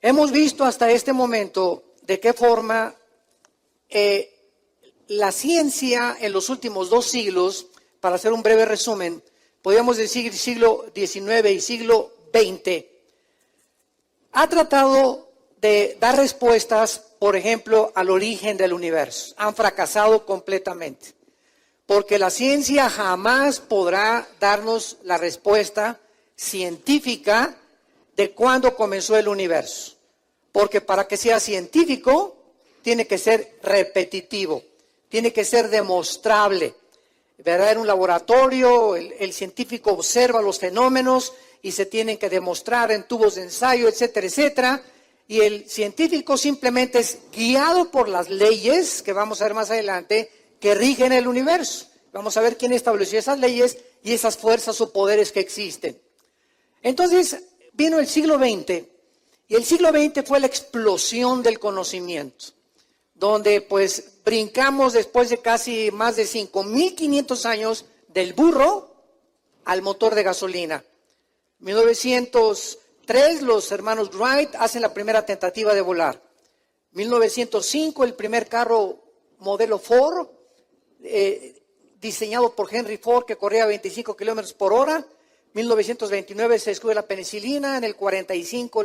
Hemos visto hasta este momento de qué forma la ciencia en los últimos 2 siglos, para hacer un breve resumen, podríamos decir siglo XIX y siglo XX, ha tratado de dar respuestas, por ejemplo, al origen del universo. Han fracasado completamente, porque la ciencia jamás podrá darnos la respuesta científica de cuándo comenzó el universo. Porque para que sea científico, tiene que ser repetitivo, tiene que ser demostrable. ¿Verdad? En un laboratorio, el científico observa los fenómenos y se tienen que demostrar en tubos de ensayo, etcétera, etcétera. Y el científico simplemente es guiado por las leyes, que vamos a ver más adelante, que rigen el universo. Vamos a ver quién estableció esas leyes y esas fuerzas o poderes que existen. Entonces, vino el siglo XX, y el siglo XX fue la explosión del conocimiento, donde pues brincamos después de casi más de 5.500 años del burro al motor de gasolina. En 1903 los hermanos Wright hacen la primera tentativa de volar. 1905 el primer carro modelo Ford, diseñado por Henry Ford, que corría a 25 kilómetros por hora. 1929 se descubre la penicilina. En el 45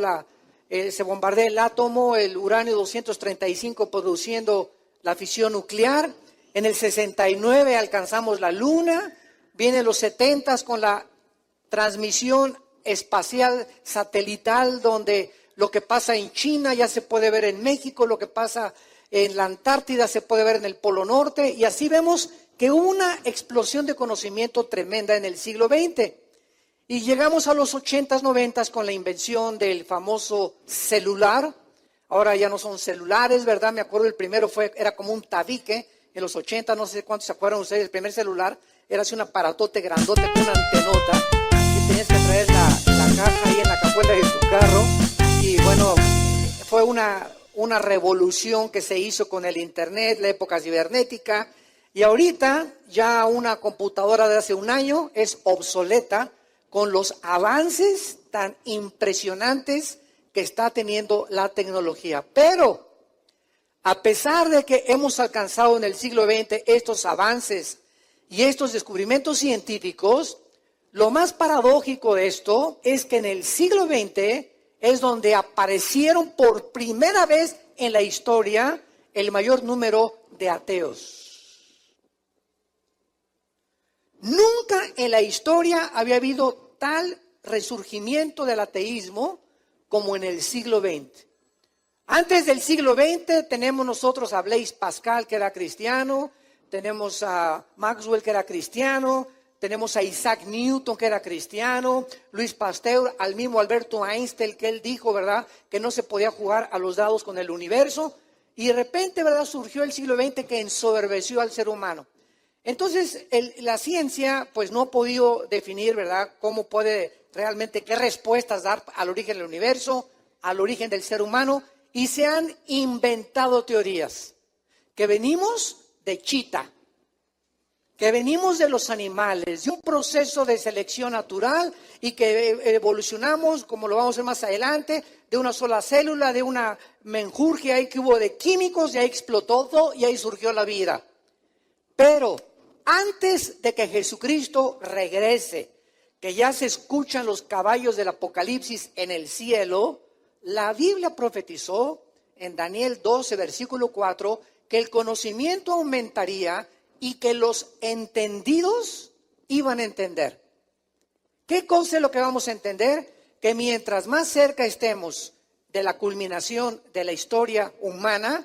se bombardea el átomo, el uranio 235 produciendo la fisión nuclear. En el 69 alcanzamos la luna. Vienen los 70 con la transmisión espacial satelital, donde lo que pasa en China ya se puede ver en México, lo que pasa en la Antártida se puede ver en el Polo Norte, y así vemos que hubo una explosión de conocimiento tremenda en el siglo XX. Y llegamos a los 80s, 90s con la invención del famoso celular. Ahora ya no son celulares, ¿verdad? Me acuerdo el primero era como un tabique en los 80, no sé cuántos se acuerdan ustedes, el primer celular era así un aparatote grandote con una antenota y tenías que traer la caja ahí en la cajuela de tu carro. Y bueno, fue una revolución que se hizo con el internet, la época cibernética, y ahorita ya una computadora de hace un año es obsoleta con los avances tan impresionantes que está teniendo la tecnología. Pero, a pesar de que hemos alcanzado en el siglo XX estos avances y estos descubrimientos científicos, lo más paradójico de esto es que en el siglo XX es donde aparecieron por primera vez en la historia el mayor número de ateos. Nunca en la historia había habido tal resurgimiento del ateísmo como en el siglo XX. Antes del siglo XX tenemos nosotros a Blaise Pascal, que era cristiano, tenemos a Maxwell, que era cristiano, tenemos a Isaac Newton, que era cristiano, Luis Pasteur, al mismo Alberto Einstein, que él dijo, ¿verdad?, que no se podía jugar a los dados con el universo, y de repente, ¿verdad?, surgió el siglo XX que ensoberbeció al ser humano. Entonces, la ciencia, pues no ha podido definir, ¿verdad?, cómo puede realmente, qué respuestas dar al origen del universo, al origen del ser humano, y se han inventado teorías, que venimos de chita, que venimos de los animales, de un proceso de selección natural y que evolucionamos, como lo vamos a ver más adelante, de una sola célula, de una menjurje ahí que hubo de químicos, y ahí explotó todo y ahí surgió la vida. Pero antes de que Jesucristo regrese, que ya se escuchan los caballos del Apocalipsis en el cielo, la Biblia profetizó en Daniel 12, versículo 4, que el conocimiento aumentaría y que los entendidos iban a entender. ¿Qué cosa es lo que vamos a entender? Que mientras más cerca estemos de la culminación de la historia humana,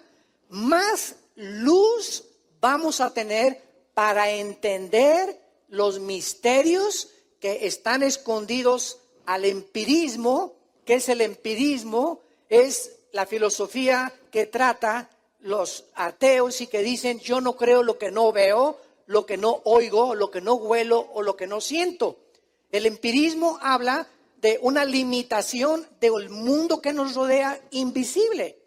más luz vamos a tener para entender los misterios que están escondidos al empirismo. ¿Qué es el empirismo? Es la filosofía que trata los ateos y que dicen: yo no creo lo que no veo, lo que no oigo, lo que no huelo o lo que no siento. El empirismo habla de una limitación del mundo que nos rodea invisible.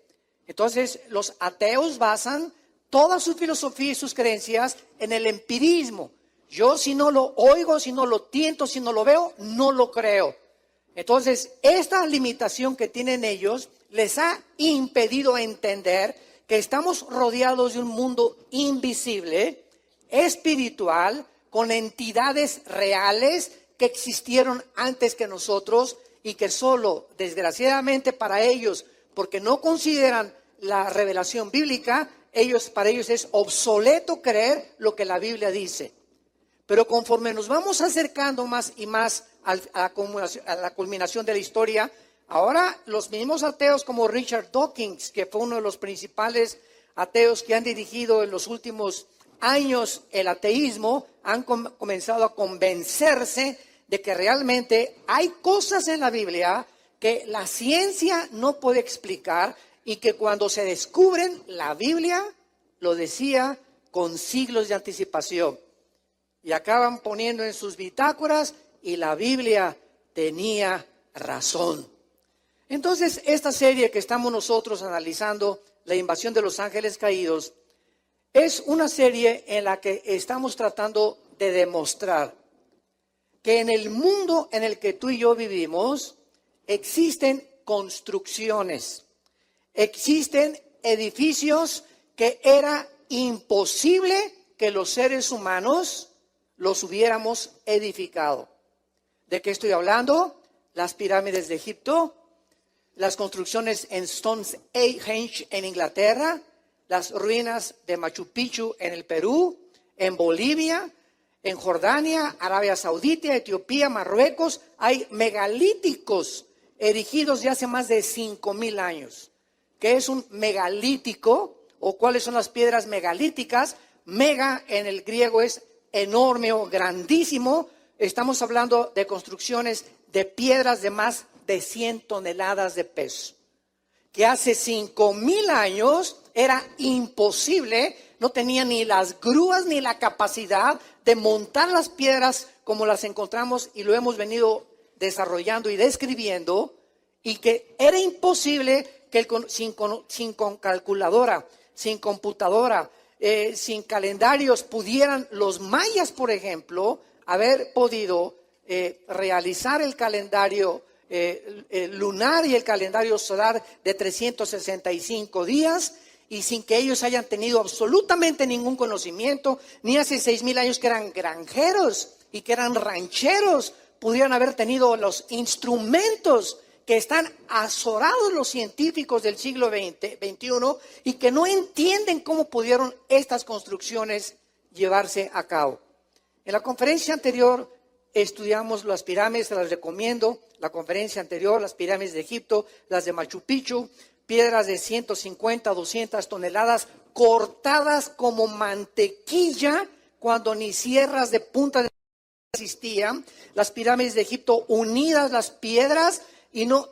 Entonces, los ateos basan toda su filosofía y sus creencias en el empirismo. Yo, si no lo oigo, si no lo tiento, si no lo veo, no lo creo. Entonces, esta limitación que tienen ellos les ha impedido entender que estamos rodeados de un mundo invisible, espiritual, con entidades reales que existieron antes que nosotros y que solo, desgraciadamente para ellos, porque no consideran la revelación bíblica, para ellos es obsoleto creer lo que la Biblia dice. Pero conforme nos vamos acercando más y más a la culminación de la historia, ahora los mismos ateos como Richard Dawkins, que fue uno de los principales ateos que han dirigido en los últimos años el ateísmo, han comenzado a convencerse de que realmente hay cosas en la Biblia que la ciencia no puede explicar y que cuando se descubren, la Biblia lo decía con siglos de anticipación. Y acaban poniendo en sus bitácoras y la Biblia tenía razón. Entonces, esta serie que estamos nosotros analizando, La invasión de los ángeles caídos, es una serie en la que estamos tratando de demostrar que en el mundo en el que tú y yo vivimos existen construcciones, existen edificios que era imposible que los seres humanos los hubiéramos edificado. ¿De qué estoy hablando? Las pirámides de Egipto, las construcciones en Stonehenge en Inglaterra, las ruinas de Machu Picchu en el Perú, en Bolivia, en Jordania, Arabia Saudita, Etiopía, Marruecos. Hay megalíticos erigidos de hace más de 5,000 años. ¿Qué es un megalítico? ¿O cuáles son las piedras megalíticas? Mega en el griego es enorme o grandísimo. Estamos hablando de construcciones de piedras de más de 100 toneladas de peso. Que hace 5,000 años era imposible, no tenían ni las grúas ni la capacidad de montar las piedras como las encontramos y lo hemos venido desarrollando y describiendo, y que era imposible que sin calculadora, sin computadora, sin calendarios pudieran los mayas, por ejemplo, haber podido realizar el calendario lunar y el calendario solar de 365 días, y sin que ellos hayan tenido absolutamente ningún conocimiento, ni hace 6,000 años que eran granjeros y que eran rancheros, pudieran haber tenido los instrumentos que están azorados los científicos del siglo XXI y que no entienden cómo pudieron estas construcciones llevarse a cabo. En la conferencia anterior estudiamos las pirámides, se las recomiendo. La conferencia anterior, las pirámides de Egipto, las de Machu Picchu, piedras de 150, 200 toneladas cortadas como mantequilla cuando ni sierras de punta de existían. Las pirámides de Egipto unidas las piedras y no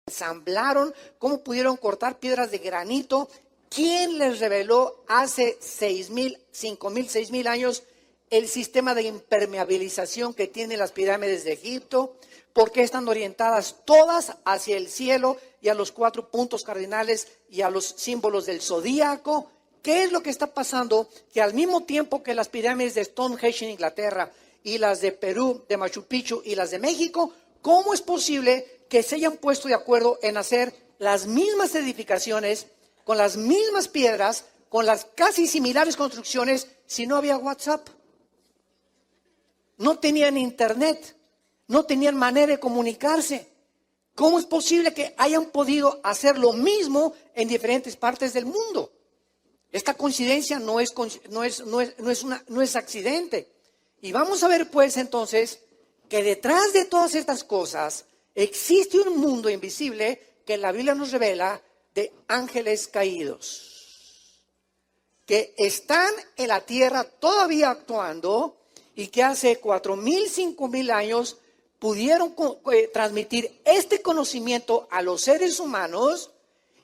ensamblaron. ¿Cómo pudieron cortar piedras de granito? ¿Quién les reveló hace 6,000, 5,000, 6,000 años el sistema de impermeabilización que tienen las pirámides de Egipto? ¿Por qué están orientadas todas hacia el cielo y a los 4 puntos cardinales y a los símbolos del zodíaco? ¿Qué es lo que está pasando? Que al mismo tiempo que las pirámides de Stonehenge en Inglaterra y las de Perú, de Machu Picchu y las de México, ¿cómo es posible que se hayan puesto de acuerdo en hacer las mismas edificaciones, con las mismas piedras, con las casi similares construcciones, si no había WhatsApp? No tenían internet, no tenían manera de comunicarse. ¿Cómo es posible que hayan podido hacer lo mismo en diferentes partes del mundo? Esta coincidencia no es accidente. Y vamos a ver pues entonces que detrás de todas estas cosas existe un mundo invisible que la Biblia nos revela de ángeles caídos, que están en la tierra todavía actuando y que hace 4,000, 5,000 años pudieron transmitir este conocimiento a los seres humanos,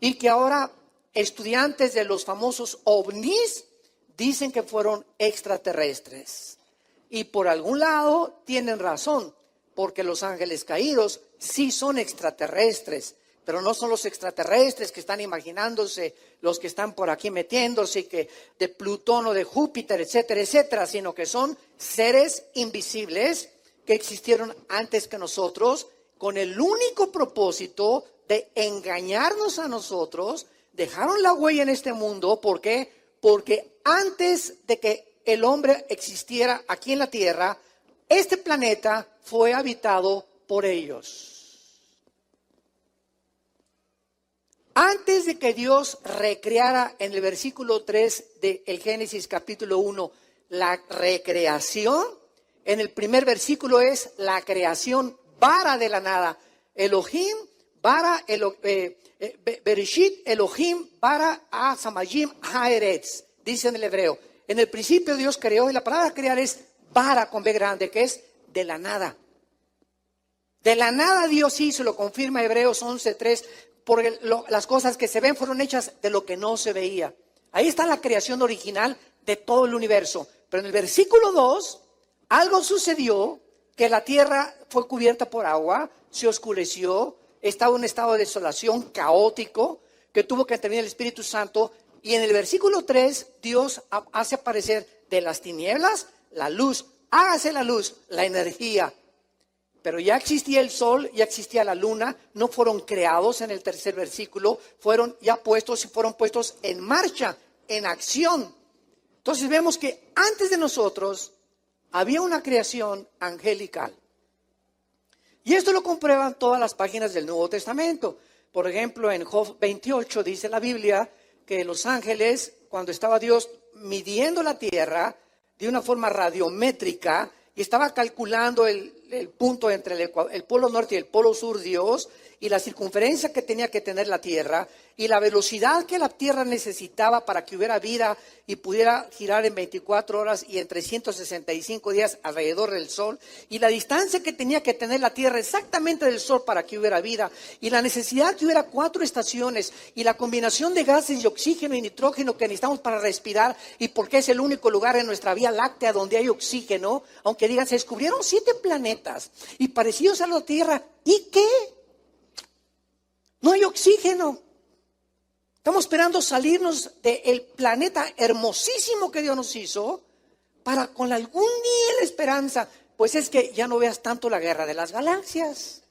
y que ahora estudiantes de los famosos ovnis dicen que fueron extraterrestres. Y por algún lado tienen razón, porque los ángeles caídos sí son extraterrestres, pero no son los extraterrestres que están imaginándose los que están por aquí metiéndose, y que de Plutón o de Júpiter, etcétera, etcétera, sino que son seres invisibles que existieron antes que nosotros, con el único propósito de engañarnos a nosotros. Dejaron la huella en este mundo. ¿Por qué? Porque antes de que el hombre existiera aquí en la tierra, este planeta fue habitado por ellos. Antes de que Dios recreara en el versículo 3 del Génesis capítulo 1 la recreación, en el primer versículo es la creación bara de la nada. Elohim bara, Bereshit Elohim bara a Samayim Haeretz, dice en el hebreo. En el principio Dios creó, y la palabra crear es bara con B grande, que es de la nada. De la nada Dios hizo, lo confirma Hebreos 11:3, porque las cosas que se ven fueron hechas de lo que no se veía. Ahí está la creación original de todo el universo. Pero en el versículo 2, algo sucedió, que la tierra fue cubierta por agua, se oscureció, estaba en un estado de desolación caótico, que tuvo que intervenir el Espíritu Santo. Y en el versículo 3, Dios hace aparecer de las tinieblas la luz. Hágase la luz, la energía. Pero ya existía el sol, ya existía la luna, no fueron creados en el tercer versículo, fueron ya puestos y fueron puestos en marcha, en acción. Entonces vemos que antes de nosotros había una creación angelical. Y esto lo comprueban todas las páginas del Nuevo Testamento. Por ejemplo, en Job 28 dice la Biblia que los ángeles, cuando estaba Dios midiendo la tierra de una forma radiométrica y estaba calculando el punto entre el polo norte y el polo sur, Dios, y la circunferencia que tenía que tener la tierra y la velocidad que la tierra necesitaba para que hubiera vida y pudiera girar en 24 horas y en 365 días alrededor del sol, y la distancia que tenía que tener la tierra exactamente del sol para que hubiera vida, y la necesidad que hubiera 4 estaciones, y la combinación de gases de oxígeno y nitrógeno que necesitamos para respirar, y porque es el único lugar en nuestra Vía Láctea donde hay oxígeno, aunque digan, se descubrieron 7 planetas y parecidos a la Tierra. ¿Y qué? No hay oxígeno. Estamos esperando salirnos del planeta hermosísimo que Dios nos hizo para con algún día la esperanza. Pues es que ya no veas tanto la guerra de las galaxias.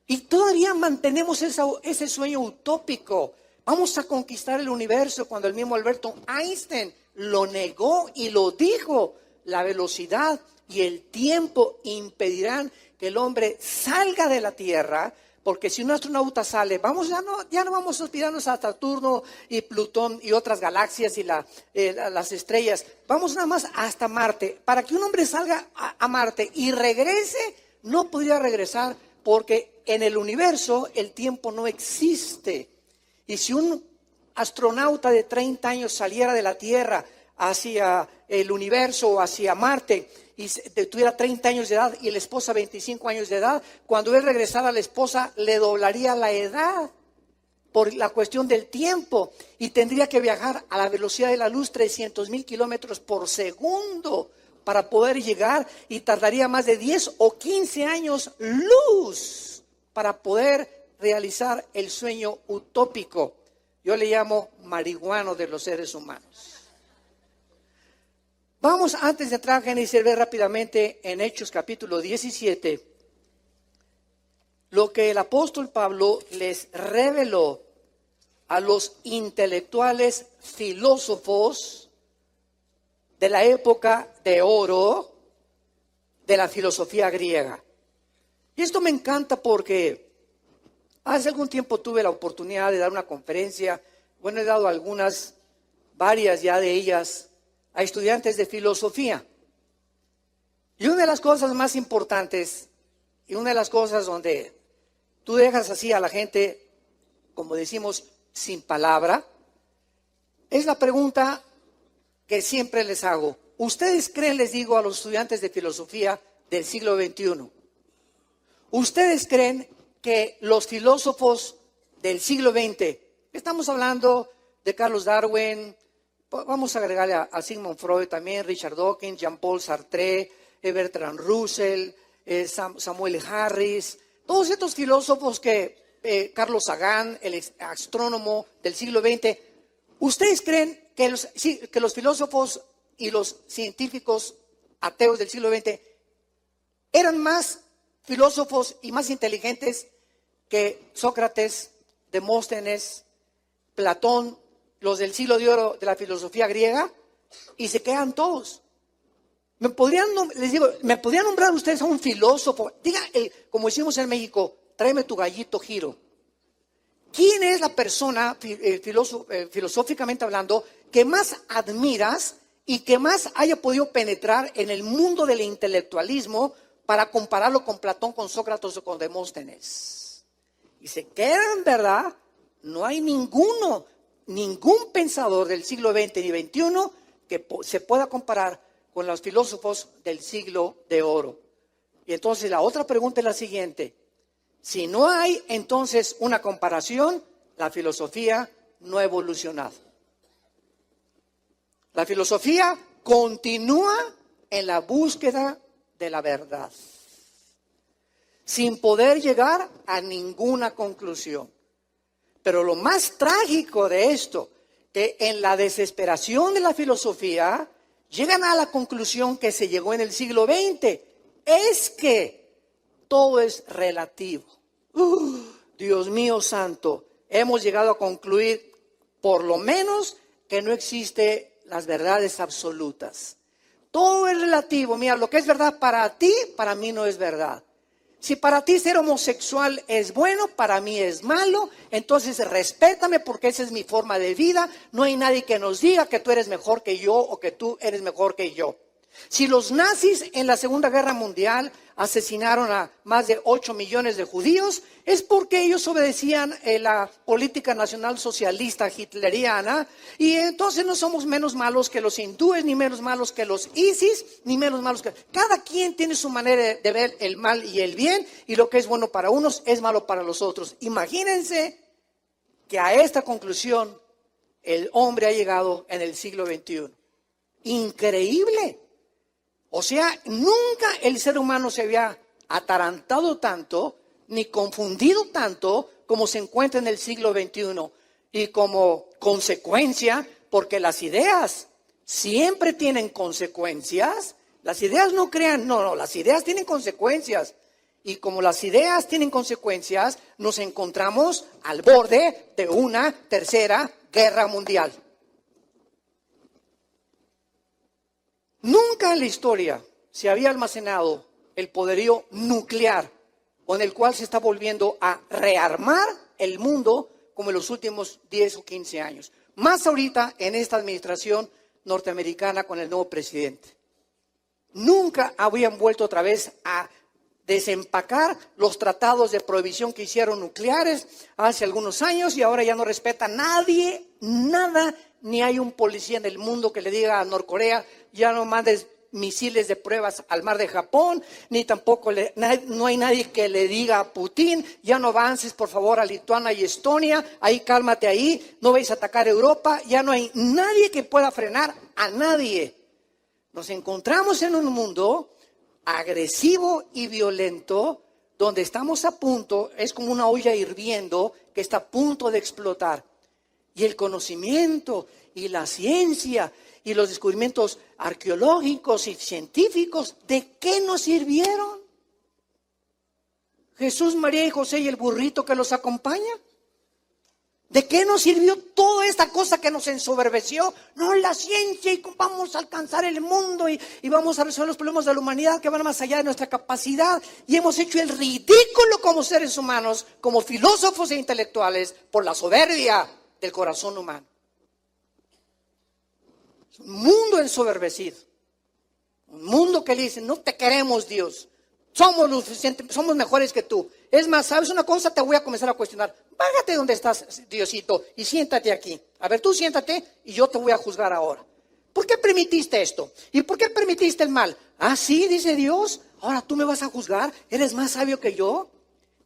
Y todavía mantenemos ese sueño utópico. Vamos a conquistar el universo, cuando el mismo Alberto Einstein lo negó y lo dijo. La velocidad y el tiempo impedirán que el hombre salga de la Tierra. Porque si un astronauta sale, ya no vamos a aspirarnos a Saturno y Plutón y otras galaxias y las estrellas. Vamos nada más hasta Marte. Para que un hombre salga a Marte y regrese, no podría regresar porque en el universo el tiempo no existe. Y si un astronauta de 30 años saliera de la Tierra hacia el universo o hacia Marte y tuviera 30 años de edad y la esposa 25 años de edad, cuando él regresara a la esposa le doblaría la edad por la cuestión del tiempo y tendría que viajar a la velocidad de la luz 300,000 kilómetros por segundo para poder llegar, y tardaría más de 10 o 15 años luz para poder realizar el sueño utópico. Yo le llamo marihuano de los seres humanos. Vamos, antes de entrar a Génesis, ver rápidamente en Hechos capítulo 17 lo que el apóstol Pablo les reveló a los intelectuales filósofos de la época de oro de la filosofía griega. Y esto me encanta porque hace algún tiempo tuve la oportunidad de dar una conferencia. Bueno, he dado varias ya de ellas, a estudiantes de filosofía. Y una de las cosas más importantes, y una de las cosas donde tú dejas así a la gente, como decimos, sin palabra, es la pregunta que siempre les hago. ¿Ustedes creen, les digo a los estudiantes de filosofía del siglo XXI, ustedes creen que los filósofos del siglo XX, estamos hablando de Carlos Darwin, vamos a agregarle a Sigmund Freud también, Richard Dawkins, Jean-Paul Sartre, Bertrand Russell, Samuel Harris, todos estos filósofos Carlos Sagan, el astrónomo del siglo XX, ¿ustedes creen que los filósofos y los científicos ateos del siglo XX eran más filósofos y más inteligentes que Sócrates, Demóstenes, Platón, los del siglo de oro de la filosofía griega, y se quedan todos. ¿Me podrían nombrar ustedes a un filósofo? Diga, como decimos en México, tráeme tu gallito giro. ¿Quién es la persona, filosóficamente hablando, que más admiras y que más haya podido penetrar en el mundo del intelectualismo para compararlo con Platón, con Sócrates o con Demóstenes? Y se quedan, ¿verdad? No hay ningún pensador del siglo XX ni XXI que se pueda comparar con los filósofos del siglo de oro. Y entonces la otra pregunta es la siguiente: si no hay entonces una comparación, la filosofía no ha evolucionado. La filosofía continúa en la búsqueda de la verdad, sin poder llegar a ninguna conclusión. Pero lo más trágico de esto, que en la desesperación de la filosofía, llegan a la conclusión que se llegó en el siglo XX, es que todo es relativo. Dios mío santo, hemos llegado a concluir por lo menos que no existen las verdades absolutas. Todo es relativo. Mira, lo que es verdad para ti, para mí no es verdad. Si para ti ser homosexual es bueno, para mí es malo, entonces respétame porque esa es mi forma de vida. No hay nadie que nos diga que tú eres mejor que yo o que tú eres mejor que yo. Si los nazis en la Segunda Guerra Mundial asesinaron a más de 8 millones de judíos, es porque ellos obedecían la política nacional socialista hitleriana, y entonces no somos menos malos que los hindúes, ni menos malos que los ISIS, ni menos malos que... Cada quien tiene su manera de ver el mal y el bien, y lo que es bueno para unos es malo para los otros. Imagínense que a esta conclusión el hombre ha llegado en el siglo XXI. Increíble. O sea, nunca el ser humano se había atarantado tanto, ni confundido tanto como se encuentra en el siglo XXI. Y como consecuencia, porque las ideas siempre tienen consecuencias, las ideas no crean, no, las ideas tienen consecuencias. Y como las ideas tienen consecuencias, nos encontramos al borde de una tercera guerra mundial. Nunca en la historia se había almacenado el poderío nuclear con el cual se está volviendo a rearmar el mundo como en los últimos 10 o 15 años. Más ahorita en esta administración norteamericana con el nuevo presidente. Nunca habían vuelto otra vez a desempacar los tratados de prohibición que hicieron nucleares hace algunos años, y ahora ya no respeta nadie, nada, ni hay un policía en el mundo que le diga a Norcorea: ya no mandes misiles de pruebas al mar de Japón, ni tampoco no hay nadie que le diga a Putin: ya no avances por favor a Lituania y Estonia, ahí cálmate ahí, no vais a atacar Europa. Ya no hay nadie que pueda frenar a nadie. Nos encontramos en un mundo agresivo y violento, donde estamos a punto, es como una olla hirviendo que está a punto de explotar. Y el conocimiento y la ciencia y los descubrimientos arqueológicos y científicos, ¿de qué nos sirvieron? Jesús, María y José y el burrito que los acompaña. ¿De qué nos sirvió toda esta cosa que nos ensoberbeció? No, la ciencia, y vamos a alcanzar el mundo y vamos a resolver los problemas de la humanidad que van más allá de nuestra capacidad. Y hemos hecho el ridículo como seres humanos, como filósofos e intelectuales, por la soberbia del corazón humano. Un mundo ensoberbecido. Un mundo que le dice: no te queremos, Dios. Somos lo suficiente, somos mejores que tú. Es más, ¿sabes una cosa? Te voy a comenzar a cuestionar. Bájate donde estás, Diosito, y siéntate aquí. A ver, tú siéntate y yo te voy a juzgar ahora. ¿Por qué permitiste esto? ¿Y por qué permitiste el mal? Ah, sí, dice Dios. Ahora tú me vas a juzgar. ¿Eres más sabio que yo?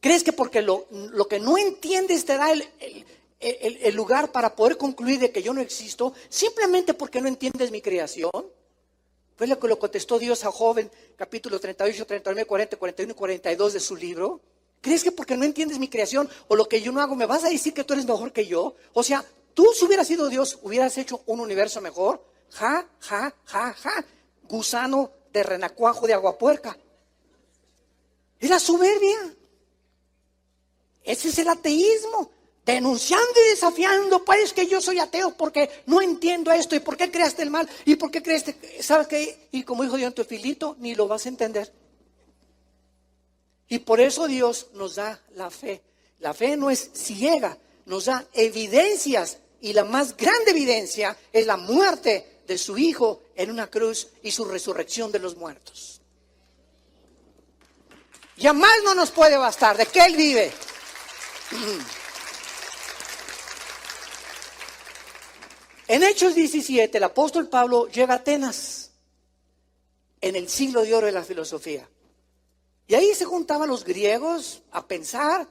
¿Crees que porque lo que no entiendes te da el lugar para poder concluir de que yo no existo, simplemente porque no entiendes mi creación? Fue lo que lo contestó Dios a Job en capítulo 38, 39, 40, 41 y 42 de su libro. ¿Crees que porque no entiendes mi creación o lo que yo no hago, me vas a decir que tú eres mejor que yo? O sea, tú, si hubieras sido Dios, hubieras hecho un universo mejor. Ja, ja, ja, ja. Gusano de renacuajo de aguapuerca. Es la soberbia. Ese es el ateísmo. Denunciando y desafiando, pues que yo soy ateo porque no entiendo esto. ¿Y por qué creaste el mal? ¿Y por qué creaste? ¿Sabes qué? Y como dijo Dios en tu filito, ni lo vas a entender. Y por eso Dios nos da la fe. La fe no es ciega, nos da evidencias. Y la más grande evidencia es la muerte de su Hijo en una cruz y su resurrección de los muertos. Ya más no nos puede bastar de que Él vive. En Hechos 17, el apóstol Pablo llega a Atenas, en el siglo de oro de la filosofía. Y ahí se juntaban los griegos a pensar,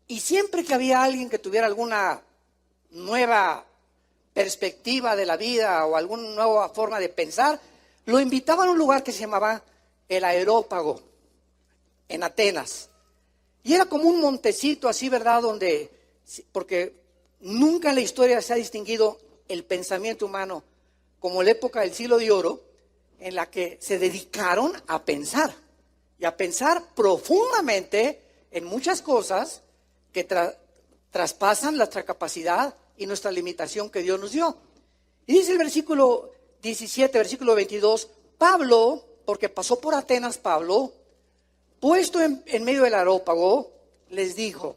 y siempre que había alguien que tuviera alguna nueva perspectiva de la vida o alguna nueva forma de pensar, lo invitaban a un lugar que se llamaba el Areópago, en Atenas. Y era como un montecito así, ¿verdad? Porque nunca en la historia se ha distinguido el pensamiento humano como la época del siglo de oro, en la que se dedicaron a pensar y a pensar profundamente en muchas cosas que traspasan nuestra capacidad y nuestra limitación que Dios nos dio. Y dice el versículo 17, versículo 22, Pablo, porque pasó por Atenas Pablo, puesto en medio del Areópago, les dijo: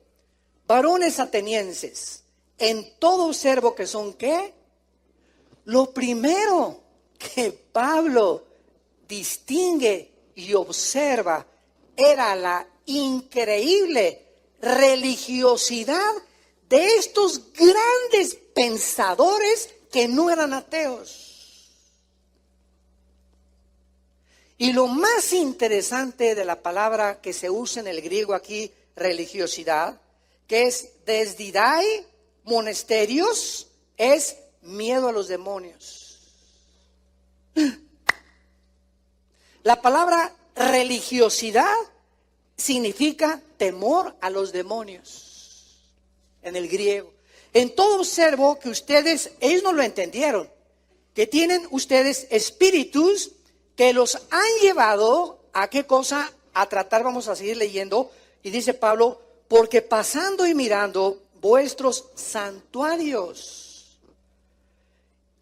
varones atenienses, en todo observo que son ¿qué? Lo primero que Pablo distingue y observa era la increíble religiosidad de estos grandes pensadores que no eran ateos. Y lo más interesante de la palabra que se usa en el griego aquí, religiosidad, que es desdidai, monasterios, es miedo a los demonios. La palabra religiosidad significa temor a los demonios en el griego. En todo observo que ellos no lo entendieron, que tienen ustedes espíritus que los han llevado a qué cosa, a tratar, vamos a seguir leyendo, y dice Pablo, porque pasando y mirando vuestros santuarios,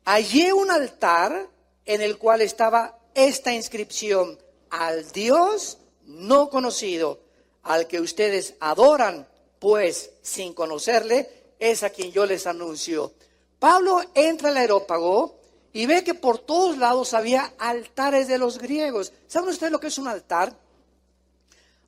hallé un altar en el cual estaba esta inscripción: al Dios no conocido, al que ustedes adoran, pues sin conocerle, es a quien yo les anuncio. Pablo entra al Areópago y ve que por todos lados había altares de los griegos. ¿Saben ustedes lo que es un altar?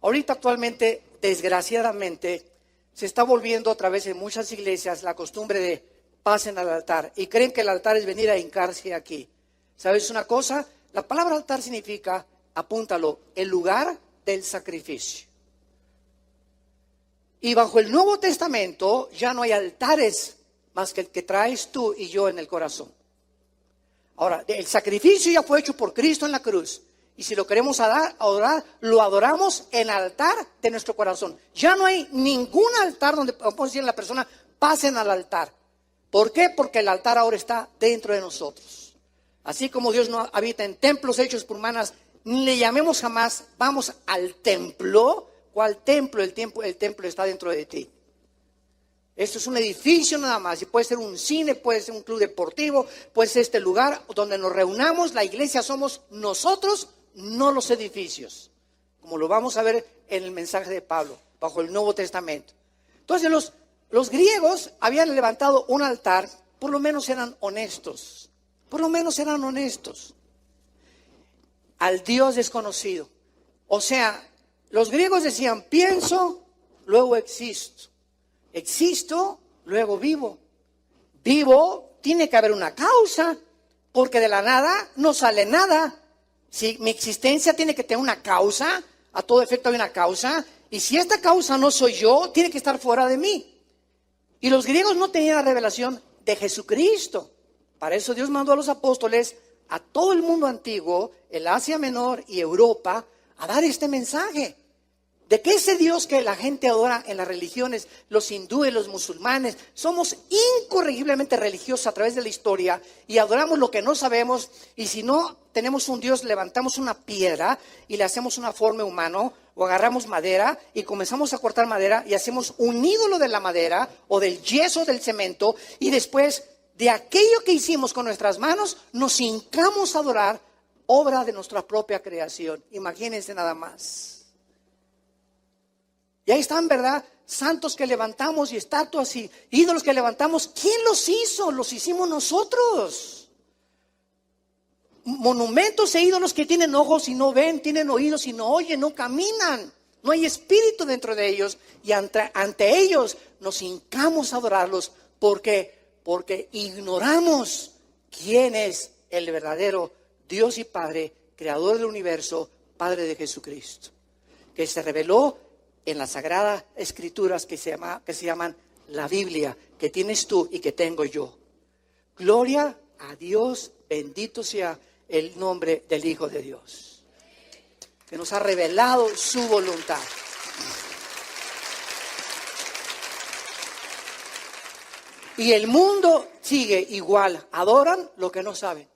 Ahorita actualmente, desgraciadamente, se está volviendo otra vez en muchas iglesias la costumbre de pasen al altar y creen que el altar es venir a hincarse aquí. ¿Sabes una cosa? La palabra altar significa, apúntalo, el lugar del sacrificio. Y bajo el Nuevo Testamento ya no hay altares más que el que traes tú y yo en el corazón. Ahora, el sacrificio ya fue hecho por Cristo en la cruz. Y si lo queremos adorar, lo adoramos en el altar de nuestro corazón. Ya no hay ningún altar donde podemos decir a la persona, pasen al altar. ¿Por qué? Porque el altar ahora está dentro de nosotros. Así como Dios no habita en templos hechos por manos, ni le llamemos jamás, vamos al templo. ¿Cuál templo? El templo está dentro de ti. Esto es un edificio nada más, y puede ser un cine, puede ser un club deportivo, puede ser este lugar donde nos reunamos. La iglesia somos nosotros, no los edificios, como lo vamos a ver en el mensaje de Pablo, bajo el Nuevo Testamento. Entonces los griegos habían levantado un altar, por lo menos eran honestos, al Dios desconocido. O sea, los griegos decían, pienso, luego existo. Existo, luego vivo. Vivo, tiene que haber una causa, porque de la nada no sale nada. Si mi existencia tiene que tener una causa, a todo efecto hay una causa, y si esta causa no soy yo, tiene que estar fuera de mí. Y los griegos no tenían la revelación de Jesucristo. Para eso Dios mandó a los apóstoles a todo el mundo antiguo, el Asia Menor y Europa, a dar este mensaje. de que ese Dios que la gente adora en las religiones, los hindúes, los musulmanes, somos incorregiblemente religiosos a través de la historia y adoramos lo que no sabemos, y si no tenemos un Dios, levantamos una piedra y le hacemos una forma humana, o agarramos madera y comenzamos a cortar madera y hacemos un ídolo de la madera o del yeso, del cemento, y después de aquello que hicimos con nuestras manos nos hincamos a adorar obra de nuestra propia creación. Imagínense nada más. Y ahí están, ¿verdad? Santos que levantamos y estatuas y ídolos que levantamos. ¿Quién los hizo? Los hicimos nosotros. Monumentos e ídolos que tienen ojos y no ven, tienen oídos y no oyen, no caminan. No hay espíritu dentro de ellos. Y ante ellos nos hincamos a adorarlos porque ignoramos quién es el verdadero Dios y Padre, creador del universo, Padre de Jesucristo, que se reveló en las Sagradas Escrituras que se llaman la Biblia, que tienes tú y que tengo yo. Gloria a Dios, bendito sea el nombre del Hijo de Dios, que nos ha revelado su voluntad. Y el mundo sigue igual, adoran lo que no saben.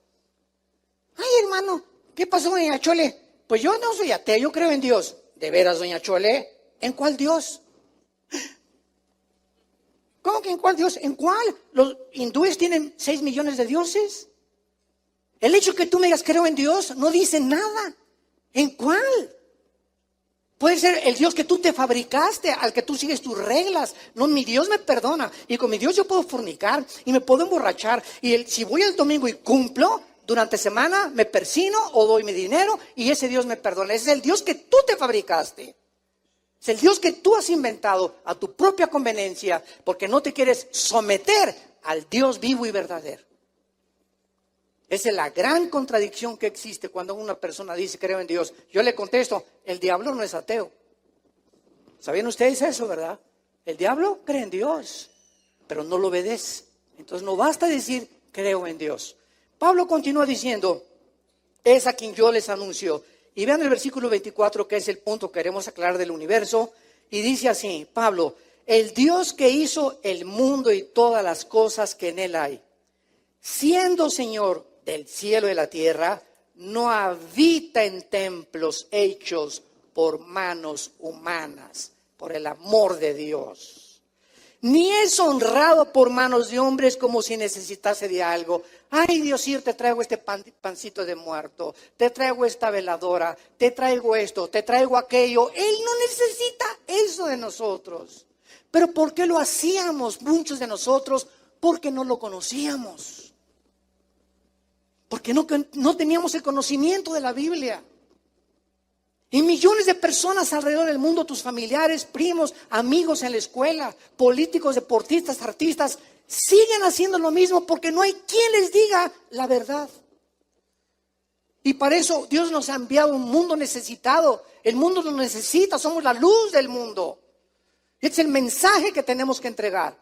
Ay, hermano, ¿qué pasó, doña Chole? Pues yo no soy ateo, yo creo en Dios. ¿De veras, doña Chole? ¿En cuál Dios? ¿Cómo que en cuál Dios? ¿En cuál? ¿Los hindúes tienen 6 millones de dioses? El hecho que tú me digas creo en Dios no dice nada. ¿En cuál? Puede ser el Dios que tú te fabricaste, al que tú sigues tus reglas. No, mi Dios me perdona. Y con mi Dios yo puedo fornicar y me puedo emborrachar. Y si voy el domingo y cumplo, durante semana me persino o doy mi dinero y ese Dios me perdona. Ese es el Dios que tú te fabricaste. Es el Dios que tú has inventado a tu propia conveniencia porque no te quieres someter al Dios vivo y verdadero. Esa es la gran contradicción que existe cuando una persona dice creo en Dios. Yo le contesto, el diablo no es ateo. ¿Sabían ustedes eso, verdad? El diablo cree en Dios, pero no lo obedece. Entonces no basta decir creo en Dios. Pablo continúa diciendo, es a quien yo les anuncio. Y vean el versículo 24, que es el punto que queremos aclarar del universo. Y dice así, Pablo, el Dios que hizo el mundo y todas las cosas que en él hay, siendo Señor del cielo y de la tierra, no habita en templos hechos por manos humanas, por el amor de Dios. Ni es honrado por manos de hombres como si necesitase de algo. Ay, Diosito, te traigo este pancito de muerto, te traigo esta veladora, te traigo esto, te traigo aquello. Él no necesita eso de nosotros. Pero ¿por qué lo hacíamos muchos de nosotros? Porque no lo conocíamos. Porque no teníamos el conocimiento de la Biblia. Y millones de personas alrededor del mundo, tus familiares, primos, amigos en la escuela, políticos, deportistas, artistas, siguen haciendo lo mismo porque no hay quien les diga la verdad. Y para eso Dios nos ha enviado un mundo necesitado. El mundo nos necesita, somos la luz del mundo. Es el mensaje que tenemos que entregar.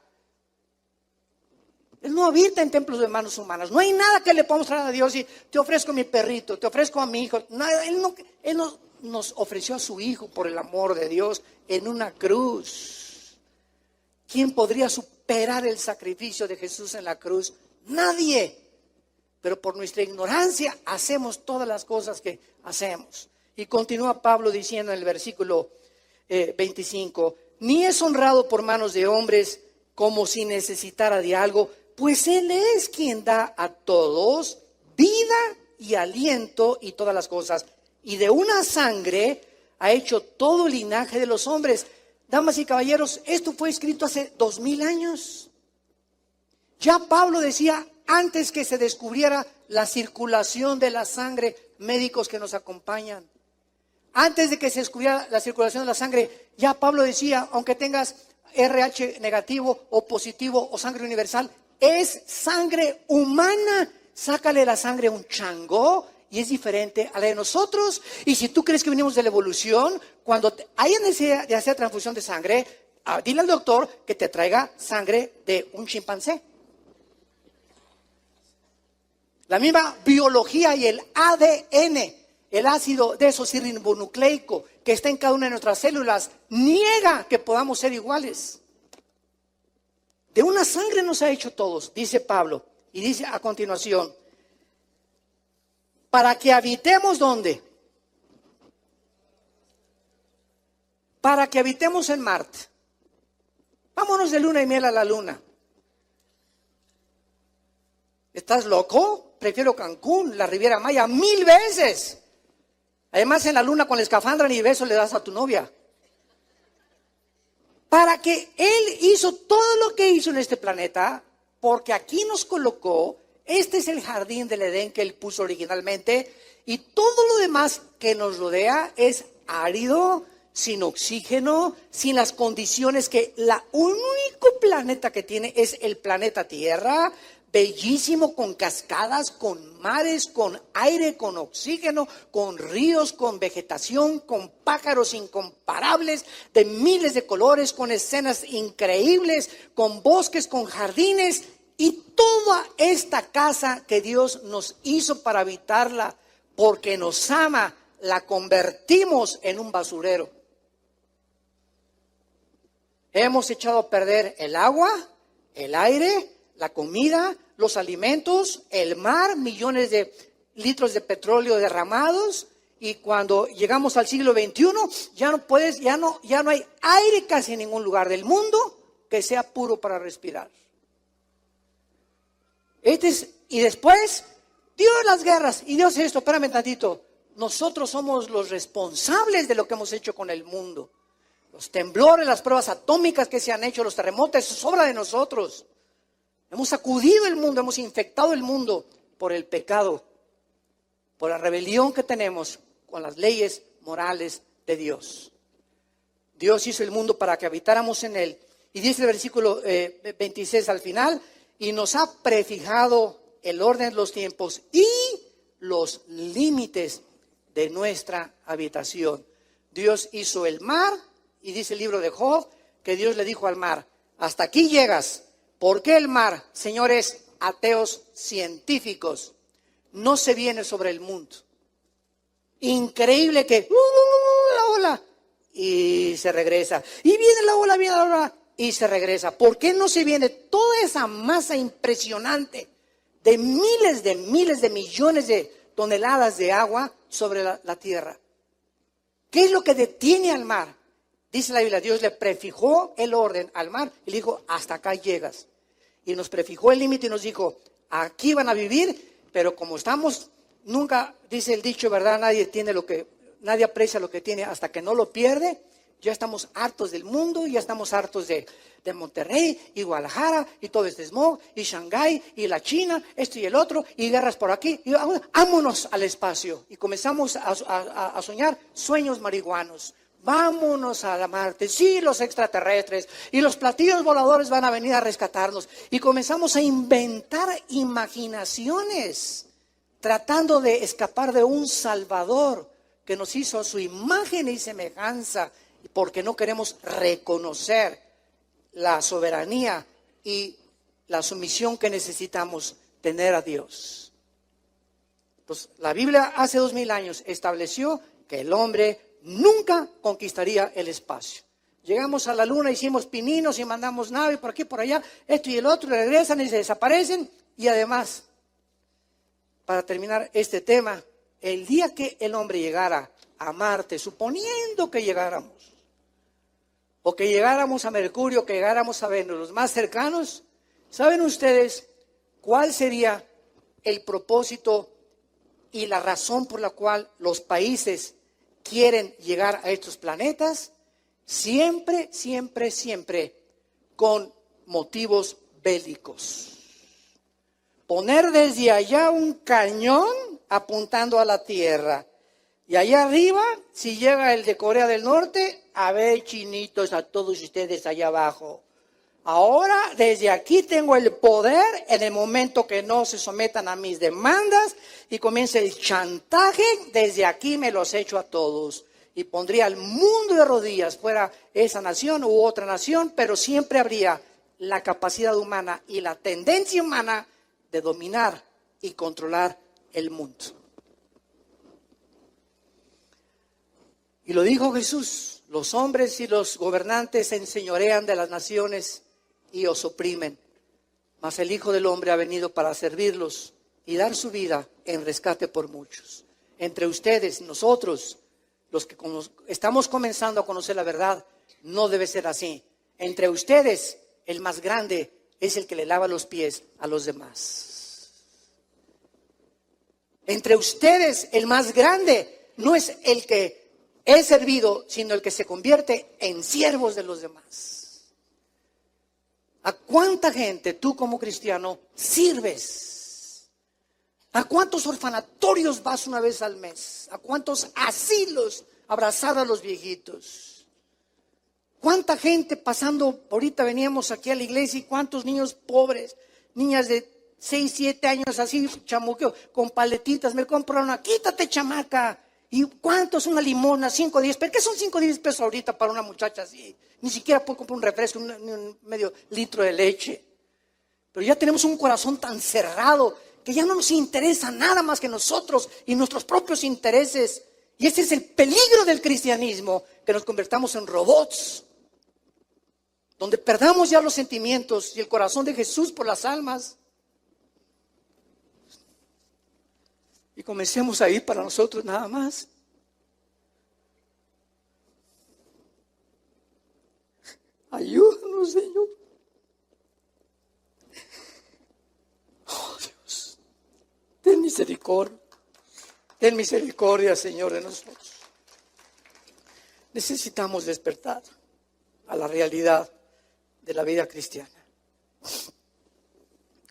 Él no habita en templos de manos humanas. No hay nada que le podamos traer a Dios y te ofrezco mi perrito, te ofrezco a mi hijo. Nada, Él nos ofreció a su Hijo por el amor de Dios en una cruz. ¿Quién podría superar el sacrificio de Jesús en la cruz? Nadie. Pero por nuestra ignorancia hacemos todas las cosas que hacemos. Y continúa Pablo diciendo en el versículo 25, ni es honrado por manos de hombres como si necesitara de algo, pues Él es quien da a todos vida y aliento y todas las cosas. Y de una sangre ha hecho todo el linaje de los hombres. Damas y caballeros, esto fue escrito hace 2000 años. Ya Pablo decía, antes que se descubriera la circulación de la sangre, médicos que nos acompañan, antes de que se descubriera la circulación de la sangre, ya Pablo decía, aunque tengas RH negativo o positivo o sangre universal, es sangre humana. Sácale la sangre a un chango y es diferente a la de nosotros. Y si tú crees que venimos de la evolución, cuando haya necesidad de hacer transfusión de sangre, dile al doctor que te traiga sangre de un chimpancé. La misma biología y el ADN, el ácido desoxirribonucleico, que está en cada una de nuestras células niega que podamos ser iguales. De una sangre nos ha hecho todos, dice Pablo. Y dice a continuación, para que habitemos ¿dónde? Para que habitemos en Marte. Vámonos de luna y miel a la luna. ¿Estás loco? Prefiero Cancún, la Riviera Maya, 1000 veces. Además, en la luna con la escafandra ni beso le das a tu novia. Para que Él hizo todo lo que hizo en este planeta, porque aquí nos colocó. Este es el jardín del Edén que Él puso originalmente, y todo lo demás que nos rodea es árido, sin oxígeno, sin las condiciones que el único planeta que tiene es el planeta Tierra. Bellísimo, con cascadas, con mares, con aire, con oxígeno, con ríos, con vegetación, con pájaros incomparables de miles de colores, con escenas increíbles, con bosques, con jardines, y toda esta casa que Dios nos hizo para habitarla, porque nos ama, la convertimos en un basurero. Hemos echado a perder el agua, el aire, la comida, los alimentos, el mar, millones de litros de petróleo derramados, y cuando llegamos al siglo XXI ya no hay aire casi en ningún lugar del mundo que sea puro para respirar. Y después, Dios las guerras, y Dios esto, espérame tantito, nosotros somos los responsables de lo que hemos hecho con el mundo. Los temblores, las pruebas atómicas que se han hecho, los terremotos, eso es obra de nosotros. Hemos sacudido el mundo, hemos infectado el mundo por el pecado, por la rebelión que tenemos con las leyes morales de Dios. Dios hizo el mundo para que habitáramos en él. Y dice el versículo 26 al final, y nos ha prefijado el orden de los tiempos y los límites de nuestra habitación. Dios hizo el mar, y dice el libro de Job que Dios le dijo al mar, hasta aquí llegas. ¿Por qué el mar, señores ateos científicos, no se viene sobre el mundo? Increíble que la ola y se regresa. Y viene la ola y se regresa. ¿Por qué no se viene toda esa masa impresionante de miles de millones de toneladas de agua sobre la tierra? ¿Qué es lo que detiene al mar? Dice la Biblia, Dios le prefijó el orden al mar y le dijo, hasta acá llegas. Y nos prefijó el límite y nos dijo, aquí van a vivir, pero como estamos, nunca, dice el dicho, ¿verdad? Nadie aprecia lo que tiene hasta que no lo pierde. Ya estamos hartos del mundo, ya estamos hartos de Monterrey y Guadalajara y todo este smog y Shanghái y la China, esto y el otro, y guerras por aquí. Y vámonos al espacio. Y comenzamos a soñar sueños marihuanos. Vámonos a la Marte, sí, los extraterrestres y los platillos voladores van a venir a rescatarnos. Y comenzamos a inventar imaginaciones, tratando de escapar de un Salvador que nos hizo a su imagen y semejanza, porque no queremos reconocer la soberanía y la sumisión que necesitamos tener a Dios. Pues la Biblia hace 2000 años estableció que el hombre nunca conquistaría el espacio. Llegamos a la luna, hicimos pininos y mandamos naves por aquí, por allá, esto y el otro, regresan y se desaparecen. Y además, para terminar este tema, el día que el hombre llegara a Marte, suponiendo que llegáramos, o que llegáramos a Mercurio, que llegáramos a Venus, los más cercanos, ¿saben ustedes cuál sería el propósito y la razón por la cual los países quieren llegar a estos planetas? Siempre con motivos bélicos. Poner desde allá un cañón apuntando a la Tierra. Y allá arriba, si llega el de Corea del Norte, a ver, chinitos, a todos ustedes allá abajo. Ahora, desde aquí tengo el poder, en el momento que no se sometan a mis demandas y comience el chantaje, desde aquí me los echo a todos. Y pondría al mundo de rodillas, fuera esa nación u otra nación, pero siempre habría la capacidad humana y la tendencia humana de dominar y controlar el mundo. Y lo dijo Jesús: los hombres y los gobernantes se enseñorean de las naciones y os oprimen, mas el Hijo del Hombre ha venido para servirlos y dar su vida en rescate por muchos. Entre ustedes, nosotros, los que estamos comenzando a conocer la verdad, no debe ser así. Entre ustedes, el más grande es el que le lava los pies a los demás. Entre ustedes, el más grande no es el que es servido, sino el que se convierte en siervos de los demás. ¿A cuánta gente tú como cristiano sirves? ¿A cuántos orfanatorios vas una vez al mes? ¿A cuántos asilos abrazar a los viejitos? ¿Cuánta gente pasando? Ahorita veníamos aquí a la iglesia y cuántos niños pobres, niñas de 6, 7 años así, chamuqueo, con paletitas, me compro una, quítate chamaca. ¿Y cuántos? Una limona, 5, 10 pesos. ¿Qué son 5, 10 pesos ahorita para una muchacha así? Ni siquiera puedo comprar un refresco, ni un medio litro de leche. Pero ya tenemos un corazón tan cerrado que ya no nos interesa nada más que nosotros y nuestros propios intereses. Y ese es el peligro del cristianismo, que nos convertamos en robots, donde perdamos ya los sentimientos y el corazón de Jesús por las almas. Y comencemos a ir para nosotros nada más. Ayúdanos, Señor. Oh, Dios, ten misericordia. Ten misericordia, Señor, de nosotros. Necesitamos despertar a la realidad de la vida cristiana.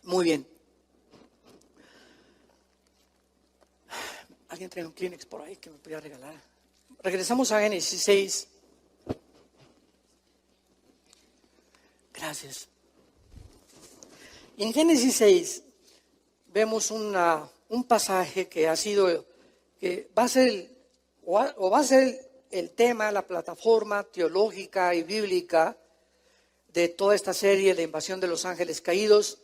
Muy bien. ¿Alguien trae un Kleenex por ahí que me podría regalar? Regresamos a Génesis 6. Gracias. En Génesis 6 vemos un pasaje que va a ser el tema, la plataforma teológica y bíblica de toda esta serie, la invasión de los ángeles caídos,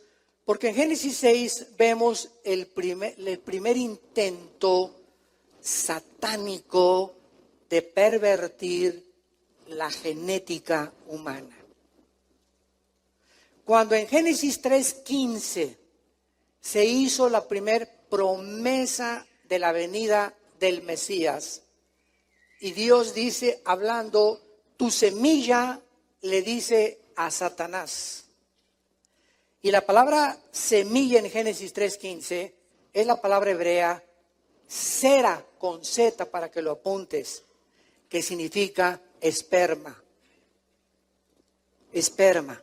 porque en Génesis 6 vemos el primer intento satánico de pervertir la genética humana. Cuando en Génesis 3:15 se hizo la primer promesa de la venida del Mesías, y Dios dice, hablando, tu semilla le dice a Satanás. Y la palabra semilla en Génesis 3:15 es la palabra hebrea sera, con Z para que lo apuntes, que significa esperma. Esperma.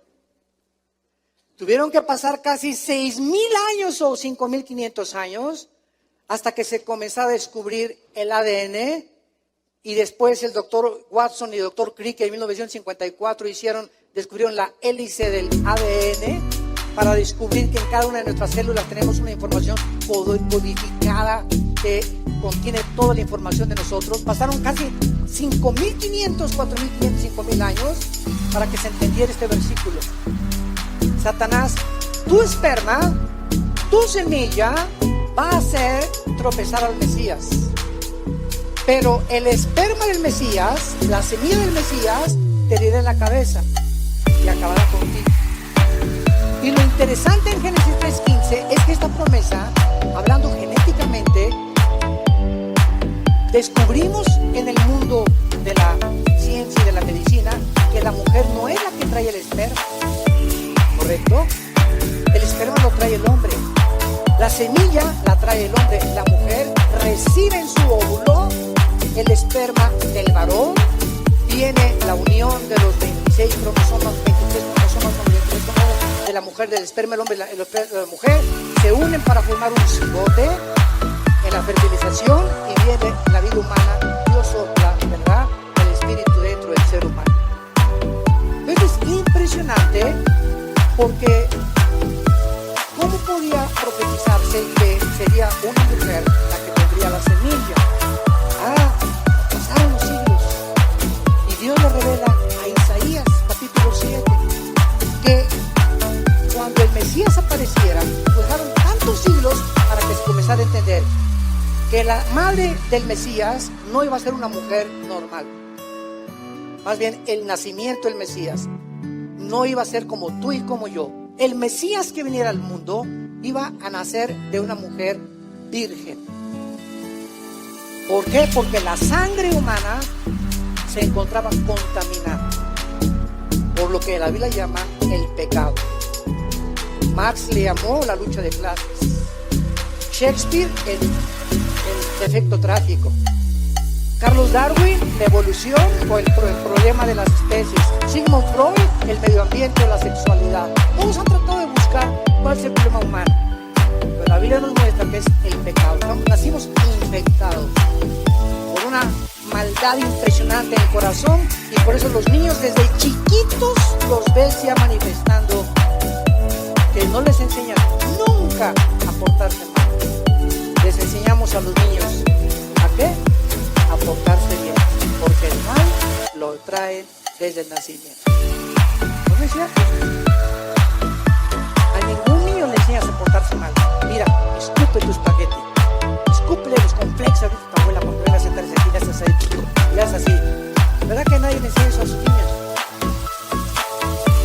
Tuvieron que pasar casi 6,000 años o 5,500 años hasta que se comenzó a descubrir el ADN, y después el doctor Watson y el doctor Crick en 1954 descubrieron la hélice del ADN para descubrir que en cada una de nuestras células tenemos una información codificada que contiene toda la información de nosotros. Pasaron casi 5,500, 4,500, 5,000 años para que se entendiera este versículo. Satanás, tu esperma, tu semilla va a hacer tropezar al Mesías. Pero el esperma del Mesías, la semilla del Mesías, te herirá en la cabeza y acabará contigo. Y lo interesante en Génesis 3:15 es que esta promesa, hablando genéticamente, descubrimos en el mundo de la ciencia y de la medicina que la mujer no es la que trae el esperma, ¿correcto? El esperma lo trae el hombre. La semilla la trae el hombre. La mujer recibe en su óvulo el esperma del varón. Viene la unión de los 26 cromosomas, 23 cromosomas con 23 cromosomas de la mujer, del esperma del hombre y la mujer. Se unen para formar un cigote en la fertilización y viene la vida humana. Dios sopla, ¿verdad?, el espíritu dentro del ser humano. Entonces es impresionante porque ¿cómo podía profetizarse que sería una mujer la que tendría la semilla? Pasaron los siglos y Dios le revela a Isaías capítulo 7 que cuando el Mesías apareciera, pasaron tantos siglos para que se comenzara a entender que la madre del Mesías no iba a ser una mujer normal. Más bien, el nacimiento del Mesías no iba a ser como tú y como yo. El Mesías que viniera al mundo iba a nacer de una mujer virgen. ¿Por qué? Porque la sangre humana se encontraba contaminada por lo que la Biblia llama el pecado. Marx le llamó la lucha de clases. Shakespeare, el defecto trágico. Carlos Darwin, la evolución o el problema de las especies. Sigmund Freud, el medio ambiente o la sexualidad. Todos han tratado de buscar cuál es el problema humano. Pero la Biblia nos muestra que es el pecado. Nacimos infectados por una maldad impresionante en el corazón, y por eso los niños desde chiquitos los ves ya manifestando que no les enseñan nunca a portarse mal. Les enseñamos a los niños ¿a qué? A portarse bien, porque el mal lo traen desde el nacimiento. ¿No es cierto? A ningún niño le enseñas a portarse mal. Mira, escupe tu espagueti, escúpele los complejos a tu abuela cuando venga a sentarse aquí, le haces así. ¿Verdad que nadie le enseña eso a sus niños?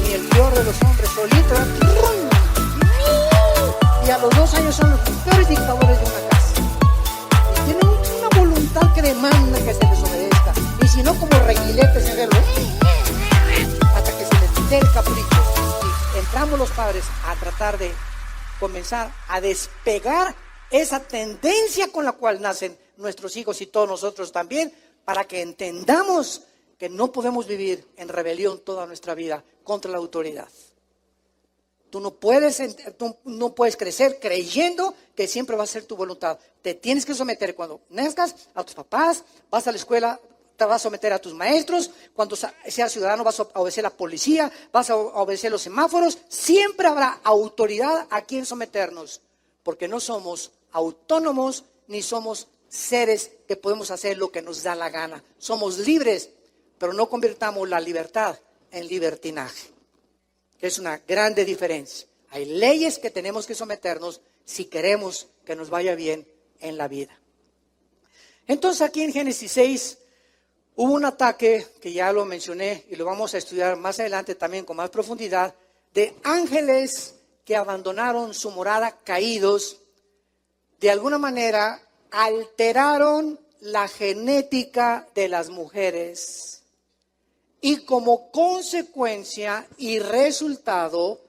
Ni el peor de los hombres solito, y a los 2 años son los peores dictadores de una casa. Y tienen una voluntad que demanda que se les obedezca, y si no, como reguiletes en verlo, hasta que se les dé el capricho. Y entramos los padres a tratar de comenzar a despegar esa tendencia con la cual nacen nuestros hijos y todos nosotros también, para que entendamos que no podemos vivir en rebelión toda nuestra vida contra la autoridad. Tú no puedes crecer creyendo que siempre va a ser tu voluntad. Te tienes que someter cuando nazcas a tus papás, vas a la escuela, te vas a someter a tus maestros, cuando seas ciudadano vas a obedecer a la policía, vas a obedecer los semáforos. Siempre habrá autoridad a quien someternos, porque no somos autónomos ni somos seres que podemos hacer lo que nos da la gana. Somos libres, pero no convirtamos la libertad en libertinaje, que es una grande diferencia. Hay leyes que tenemos que someternos si queremos que nos vaya bien en la vida. Entonces aquí en Génesis 6 hubo un ataque, que ya lo mencioné y lo vamos a estudiar más adelante también con más profundidad, de ángeles que abandonaron su morada caídos. De alguna manera alteraron la genética de las mujeres, y como consecuencia y resultado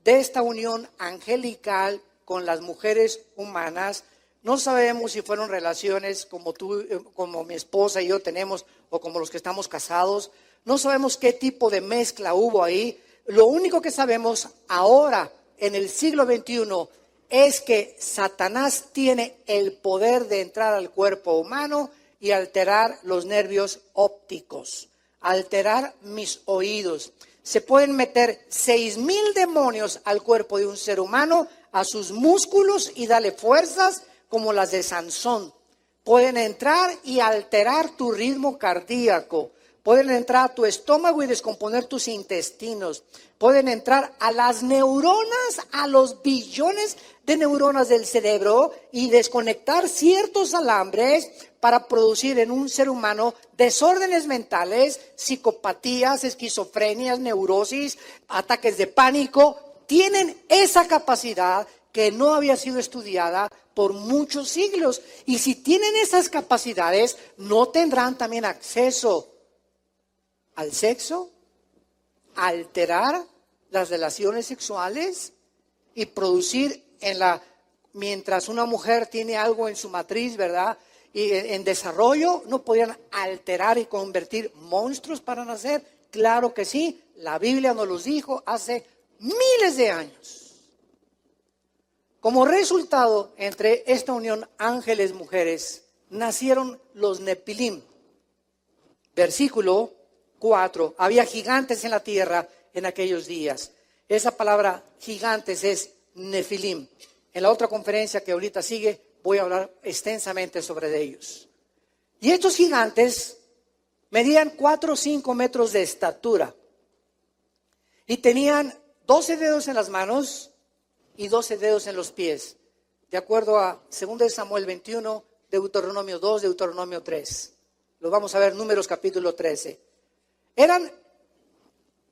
de esta unión angelical con las mujeres humanas, no sabemos si fueron relaciones como tú, como mi esposa y yo tenemos, o como los que estamos casados. No sabemos qué tipo de mezcla hubo ahí. Lo único que sabemos ahora, en el siglo XXI, es que Satanás tiene el poder de entrar al cuerpo humano y alterar los nervios ópticos, alterar mis oídos. Se pueden meter 6,000 demonios al cuerpo de un ser humano, a sus músculos, y darle fuerzas como las de Sansón. Pueden entrar y alterar tu ritmo cardíaco. Pueden entrar a tu estómago y descomponer tus intestinos. Pueden entrar a las neuronas, a los billones de neuronas del cerebro, y desconectar ciertos alambres para producir en un ser humano desórdenes mentales, psicopatías, esquizofrenias, neurosis, ataques de pánico. Tienen esa capacidad que no había sido estudiada por muchos siglos. Y si tienen esas capacidades, no tendrán también acceso al sexo, a alterar las relaciones sexuales y producir mientras una mujer tiene algo en su matriz, ¿verdad? Y en desarrollo, no podían alterar y convertir monstruos para nacer. Claro que sí, la Biblia nos los dijo hace miles de años. Como resultado, entre esta unión ángeles-mujeres, nacieron los Nepilim. Versículo 4. Había gigantes en la tierra en aquellos días. Esa palabra gigantes es Nefilim. En la otra conferencia que ahorita sigue, voy a hablar extensamente sobre ellos. Y estos gigantes medían 4 o 5 metros de estatura. Y tenían 12 dedos en las manos y 12 dedos en los pies. De acuerdo a 2 Samuel 21, Deuteronomio 2, Deuteronomio 3. Lo vamos a ver, Números capítulo 13. Eran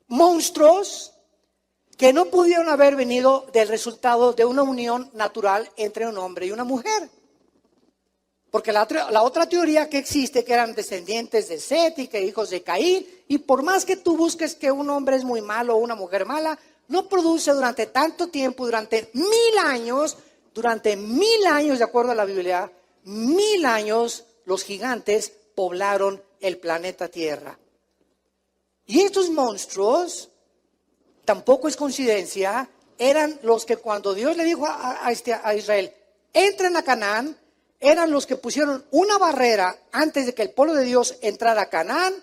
monstruos que no pudieron haber venido del resultado de una unión natural entre un hombre y una mujer. Porque la otra teoría que existe, que eran descendientes de Set y que hijos de Caín, y por más que tú busques que un hombre es muy malo o una mujer mala, no produce durante tanto tiempo, durante 1000 años, de acuerdo a la Biblia, 1000 años los gigantes poblaron el planeta Tierra. Y estos monstruos, tampoco es coincidencia, eran los que cuando Dios le dijo a Israel, entren a Canaán, eran los que pusieron una barrera antes de que el pueblo de Dios entrara a Canaán,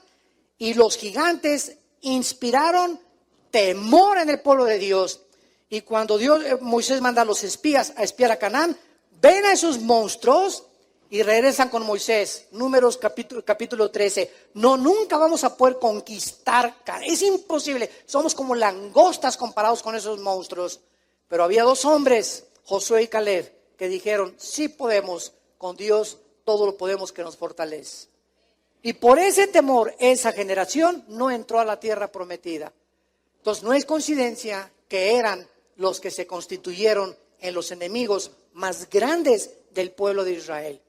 y los gigantes inspiraron temor en el pueblo de Dios. Y cuando Moisés manda a los espías a espiar a Canaán, ven a esos monstruos y regresan con Moisés. Números capítulo 13. No, nunca vamos a poder conquistar Canaán. Es imposible. Somos como langostas comparados con esos monstruos. Pero había 2 hombres, Josué y Caleb, que dijeron, sí podemos, con Dios todo lo podemos, que nos fortalece. Y por ese temor, esa generación no entró a la tierra prometida. Entonces no es coincidencia que eran los que se constituyeron en los enemigos más grandes del pueblo de Israel.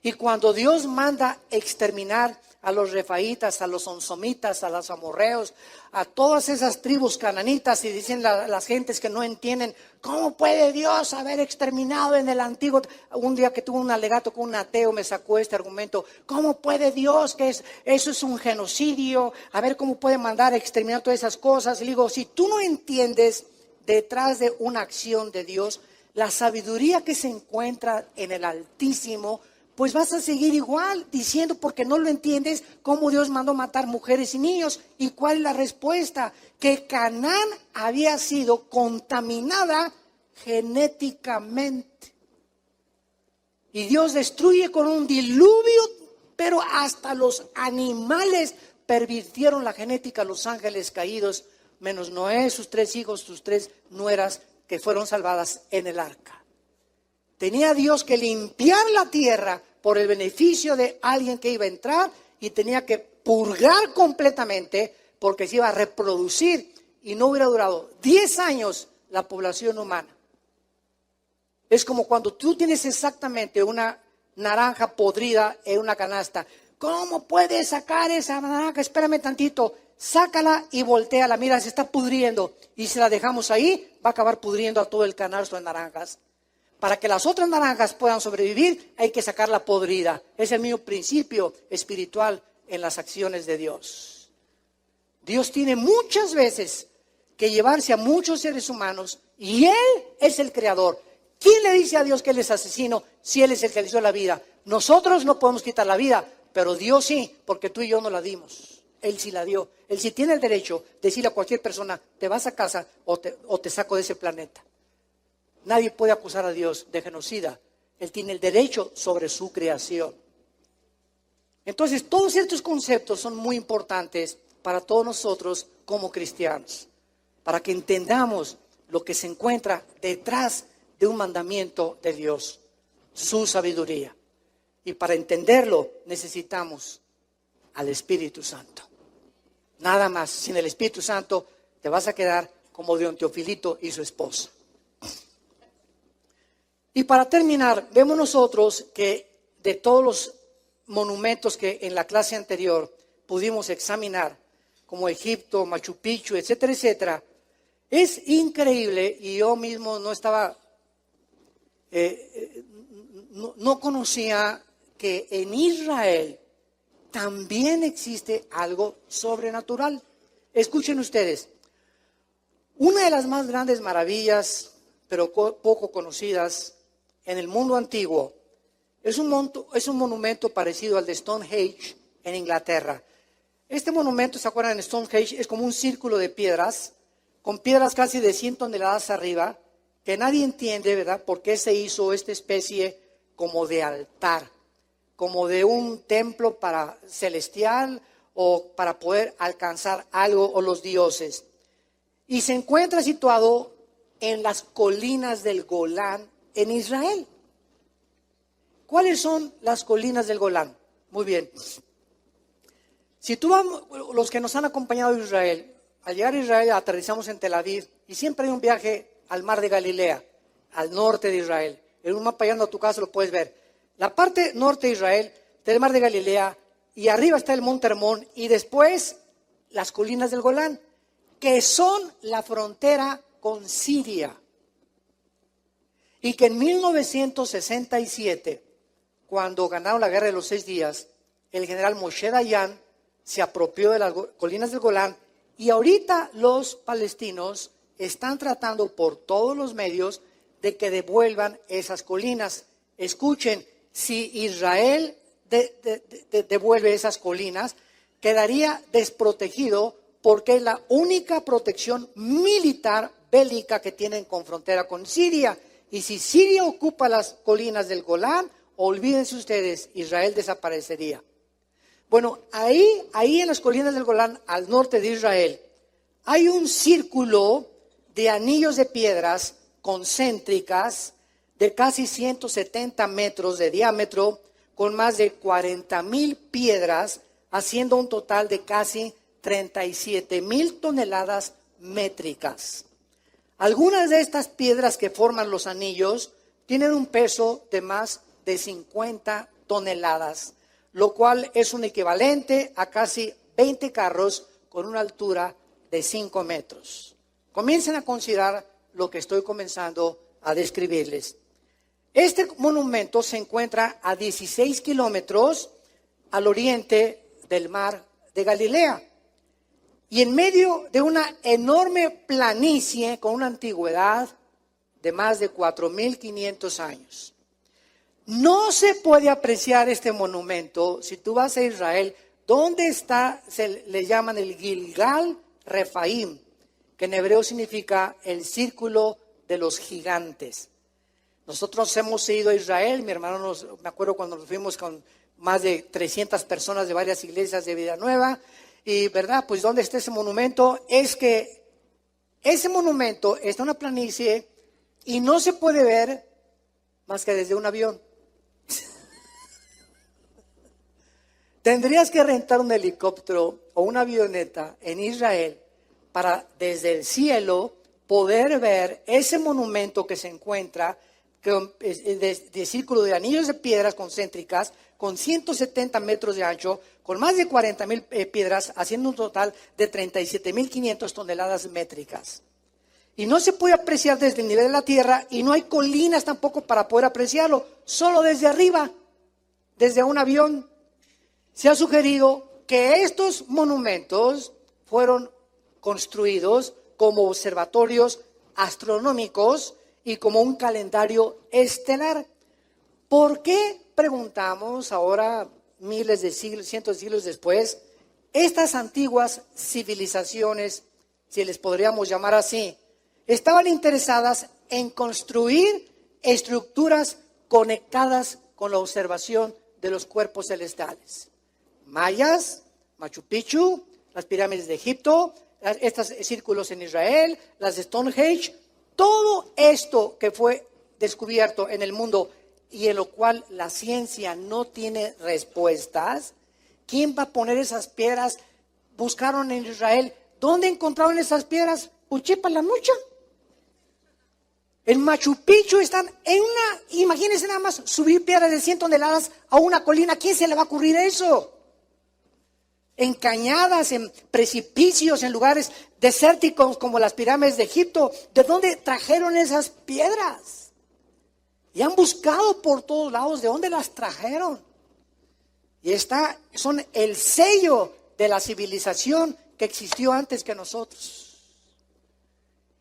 Y cuando Dios manda exterminar a los refaítas, a los onsomitas, a los amorreos, a todas esas tribus cananitas, y dicen las gentes que no entienden, ¿cómo puede Dios haber exterminado en el antiguo? Un día que tuve un alegato con un ateo me sacó este argumento, ¿cómo puede Dios eso es un genocidio? A ver, ¿cómo puede mandar a exterminar todas esas cosas? Y le digo, si tú no entiendes detrás de una acción de Dios, la sabiduría que se encuentra en el Altísimo, pues vas a seguir igual diciendo, porque no lo entiendes, cómo Dios mandó matar mujeres y niños. ¿Y cuál es la respuesta? Que Canaán había sido contaminada genéticamente. Y Dios destruye con un diluvio, pero hasta los animales pervirtieron la genética, los ángeles caídos, menos Noé, sus 3 hijos, sus 3 nueras que fueron salvadas en el arca. Tenía Dios que limpiar la tierra por el beneficio de alguien que iba a entrar, y tenía que purgar completamente porque se iba a reproducir, y no hubiera durado 10 años la población humana. Es como cuando tú tienes exactamente una naranja podrida en una canasta. ¿Cómo puedes sacar esa naranja? Espérame tantito. Sácala y voltéala. Mira, se está pudriendo. Y si la dejamos ahí, va a acabar pudriendo a todo el canasto de naranjas. Para que las otras naranjas puedan sobrevivir, hay que sacarla podrida. Es el mismo principio espiritual en las acciones de Dios. Dios tiene muchas veces que llevarse a muchos seres humanos, y Él es el creador. ¿Quién le dice a Dios que Él es asesino si Él es el que le dio la vida? Nosotros no podemos quitar la vida, pero Dios sí, porque tú y yo no la dimos. Él sí la dio. Él sí tiene el derecho de decirle a cualquier persona, te vas a casa o te saco de ese planeta. Nadie puede acusar a Dios de genocida. Él tiene el derecho sobre su creación. Entonces, todos estos conceptos son muy importantes para todos nosotros como cristianos, para que entendamos lo que se encuentra detrás de un mandamiento de Dios, su sabiduría. Y para entenderlo necesitamos al Espíritu Santo. Nada más. Sin el Espíritu Santo te vas a quedar como Don Teofilito y su esposa. Y para terminar, vemos nosotros que de todos los monumentos que en la clase anterior pudimos examinar, como Egipto, Machu Picchu, etcétera, etcétera, es increíble, y yo mismo no estaba, no conocía que en Israel también existe algo sobrenatural. Escuchen ustedes, una de las más grandes maravillas, pero poco conocidas en el mundo antiguo, es un monumento parecido al de Stonehenge en Inglaterra. Este monumento, ¿se acuerdan? En Stonehenge es como un círculo de piedras, con piedras casi de 100 toneladas arriba, que nadie entiende, ¿verdad?, por qué se hizo esta especie como de altar, como de un templo para celestial o para poder alcanzar algo o los dioses. Y se encuentra situado en las colinas del Golán en Israel. ¿Cuáles son las colinas del Golán? Muy bien. Si tú vamos, los que nos han acompañado a Israel, al llegar a Israel aterrizamos en Tel Aviv y siempre hay un viaje al mar de Galilea, al norte de Israel. En un mapa llegando a tu casa lo puedes ver. La parte norte de Israel, del mar de Galilea, y arriba está el monte Hermón y después las colinas del Golán, que son la frontera con Siria. Y que en 1967, cuando ganaron la guerra de los 6 días, el general Moshe Dayan se apropió de las colinas del Golán y ahorita los palestinos están tratando por todos los medios de que devuelvan esas colinas. Escuchen, si Israel devuelve esas colinas, quedaría desprotegido porque es la única protección militar bélica que tienen con frontera con Siria. Y si Siria ocupa las colinas del Golán, olvídense ustedes, Israel desaparecería. Bueno, ahí en las colinas del Golán, al norte de Israel, hay un círculo de anillos de piedras concéntricas de casi 170 metros de diámetro, con más de 40,000 piedras, haciendo un total de casi 37,000 toneladas métricas. Algunas de estas piedras que forman los anillos tienen un peso de más de 50 toneladas, lo cual es un equivalente a casi 20 carros con una altura de 5 metros. Comiencen a considerar lo que estoy comenzando a describirles. Este monumento se encuentra a 16 kilómetros al oriente del mar de Galilea y en medio de una enorme planicie con una antigüedad de más de 4,500 años. No se puede apreciar este monumento si tú vas a Israel. ¿Dónde está? Se le llaman el Gilgal Refaim, que en hebreo significa el círculo de los gigantes. Nosotros hemos ido a Israel, mi hermano, me acuerdo cuando nos fuimos con más de 300 personas de varias iglesias de Vida Nueva, y verdad, pues ¿dónde está ese monumento? Es que ese monumento está en una planicie y no se puede ver más que desde un avión. Tendrías que rentar un helicóptero o una avioneta en Israel para desde el cielo poder ver ese monumento que se encuentra de círculo de anillos de piedras concéntricas con 170 metros de ancho, con más de 40,000 piedras, haciendo un total de 37,500 toneladas métricas. Y no se puede apreciar desde el nivel de la tierra y no hay colinas tampoco para poder apreciarlo, solo desde arriba, desde un avión. Se ha sugerido que estos monumentos fueron construidos como observatorios astronómicos y como un calendario estelar. ¿Por qué, preguntamos ahora, miles de siglos, cientos de siglos después, estas antiguas civilizaciones, si les podríamos llamar así, estaban interesadas en construir estructuras conectadas con la observación de los cuerpos celestiales? Mayas, Machu Picchu, las pirámides de Egipto, estos círculos en Israel, las de Stonehenge, todo esto que fue descubierto en el mundo y en lo cual la ciencia no tiene respuestas. ¿Quién va a poner esas piedras? Buscaron en Israel. ¿Dónde encontraron esas piedras? Uchipa la Nucha. En Machu Picchu están en una, imagínense nada más subir piedras de 100 toneladas a una colina. ¿A quién se le va a ocurrir eso? En cañadas, en precipicios, en lugares desérticos como las pirámides de Egipto. ¿De dónde trajeron esas piedras? Y han buscado por todos lados de dónde las trajeron. Y son el sello de la civilización que existió antes que nosotros.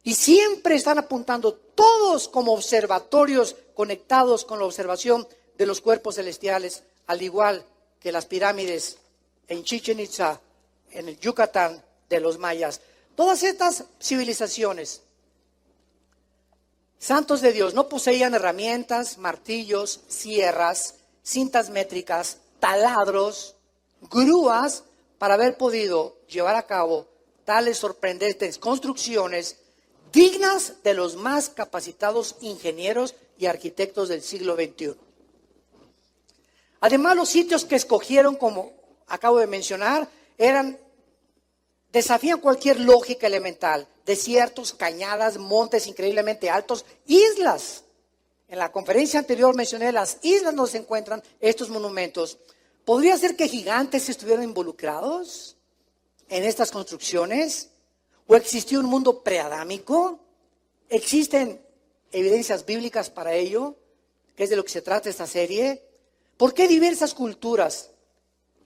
Y siempre están apuntando todos como observatorios conectados con la observación de los cuerpos celestiales, al igual que las pirámides en Chichén Itzá, en el Yucatán de los mayas. Todas estas civilizaciones, santos de Dios, no poseían herramientas, martillos, sierras, cintas métricas, taladros, grúas para haber podido llevar a cabo tales sorprendentes construcciones dignas de los más capacitados ingenieros y arquitectos del siglo XXI. Además, los sitios que escogieron, como acabo de mencionar, desafían cualquier lógica elemental. Desiertos, cañadas, montes increíblemente altos, islas. En la conferencia anterior mencioné las islas donde se encuentran estos monumentos. ¿Podría ser que gigantes estuvieran involucrados en estas construcciones? ¿O existió un mundo preadámico? ¿Existen evidencias bíblicas para ello? Que es de lo que se trata esta serie. ¿Por qué diversas culturas,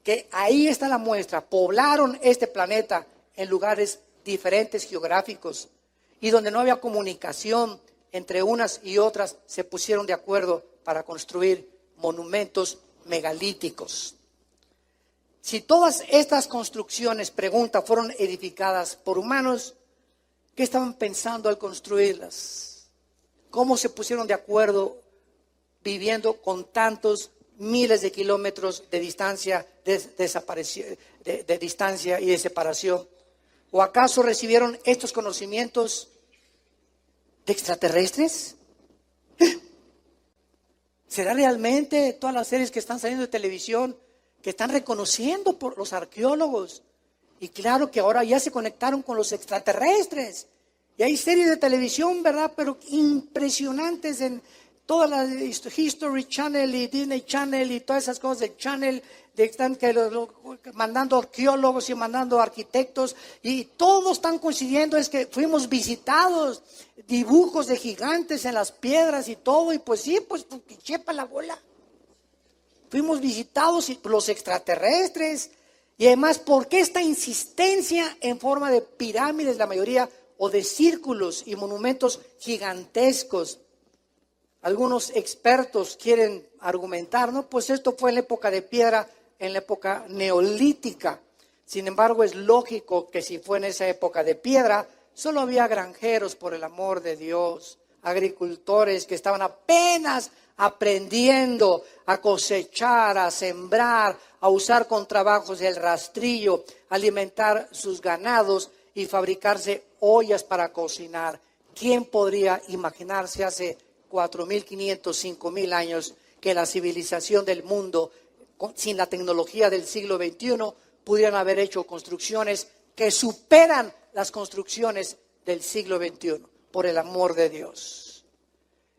que ahí está la muestra, poblaron este planeta en lugares diferentes geográficos y donde no había comunicación entre unas y otras, se pusieron de acuerdo para construir monumentos megalíticos? Si todas estas construcciones, pregunta, fueron edificadas por humanos, ¿qué estaban pensando al construirlas? ¿Cómo se pusieron de acuerdo viviendo con tantos miles de kilómetros de distancia, de distancia y de separación? ¿O acaso recibieron estos conocimientos de extraterrestres? ¿Será realmente todas las series que están saliendo de televisión, que están reconociendo por los arqueólogos? Y claro que ahora ya se conectaron con los extraterrestres. Y hay series de televisión, ¿verdad? Pero impresionantes en todas las History Channel y Disney Channel y todas esas cosas del Channel, están mandando arqueólogos y mandando arquitectos, y todos están coincidiendo, es que fuimos visitados, dibujos de gigantes en las piedras y todo, y pues sí, pues que chepa la bola. Fuimos visitados por los extraterrestres. Y además, ¿por qué esta insistencia en forma de pirámides, la mayoría, o de círculos y monumentos gigantescos? Algunos expertos quieren argumentar, ¿no? Pues esto fue en la época de piedra, en la época neolítica. Sin embargo, es lógico que si fue en esa época de piedra, solo había granjeros, por el amor de Dios, agricultores que estaban apenas aprendiendo a cosechar, a sembrar, a usar con trabajos el rastrillo, alimentar sus ganados y fabricarse ollas para cocinar. ¿Quién podría imaginarse hace 4.500, 5.000 años que la civilización del mundo, sin la tecnología del siglo XXI, pudieran haber hecho construcciones que superan las construcciones del siglo XXI, por el amor de Dios?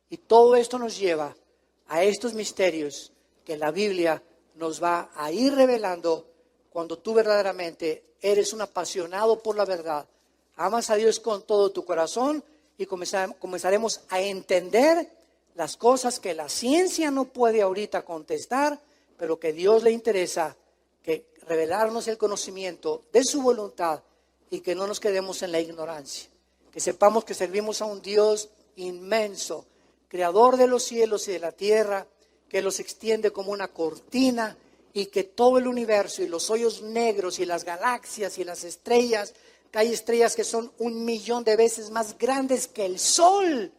Y todo esto nos lleva a estos misterios que la Biblia nos va a ir revelando cuando tú verdaderamente eres un apasionado por la verdad, amas a Dios con todo tu corazón, y comenzaremos a entender las cosas que la ciencia no puede ahorita contestar, pero que Dios le interesa que revelarnos el conocimiento de su voluntad, y que no nos quedemos en la ignorancia, que sepamos que servimos a un Dios inmenso, creador de los cielos y de la tierra, que los extiende como una cortina, y que todo el universo y los hoyos negros y las galaxias y las estrellas, que hay estrellas que son 1.000.000 de veces más grandes que el sol.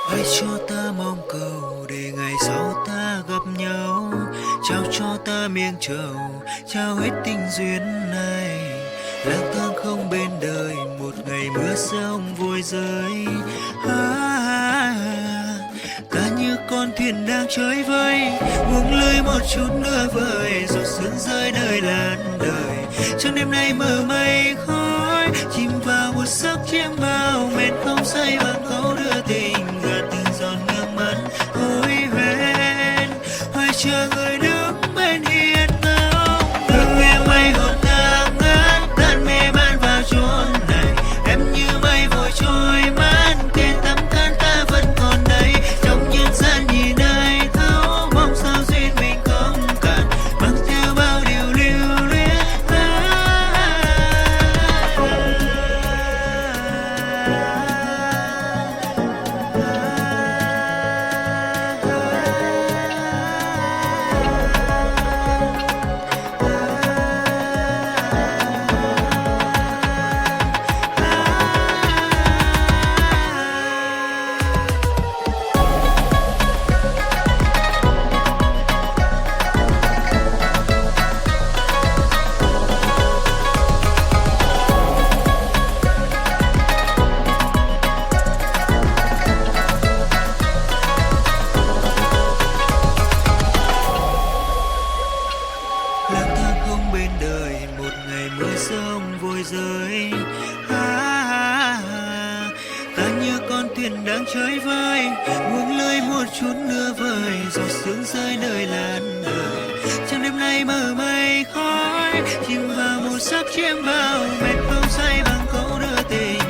Hãy cho ta mong cầu để ngày sau ta gặp nhau, trao cho ta miếng trầu, trao hết tình duyên này. Lang thang không bên đời, một ngày mưa rông vội rơi. Ta như con thuyền đang trôi vơi, buông lơi một chút nữa vời, rồi sương rơi nơi làn đời. Trong đêm nay mờ mây khói, chìm vào một giấc chiêm bao, mệt không say bằng câu đưa tình, gạt từng giọt nước mắt hối hẹn. Hoài chờ người đứng bên hiên ngang, thương em mây hồn ta ngát, tan mê man vào chốn này. Em như mây vội trôi mát, kề tắm cát ta vẫn còn đây. Trong nhân gian nhìn ai thấu, mong sao duyên mình không cạn, mang theo bao điều lưu luyến. thuyền đang chơi vơi, buông lơi một chút nữa vời, giọt sương rơi nơi làn đời. Trong đêm nay mờ mây khói, chìm vào một sắc chiêm bao, mệt không say bằng câu đưa tình,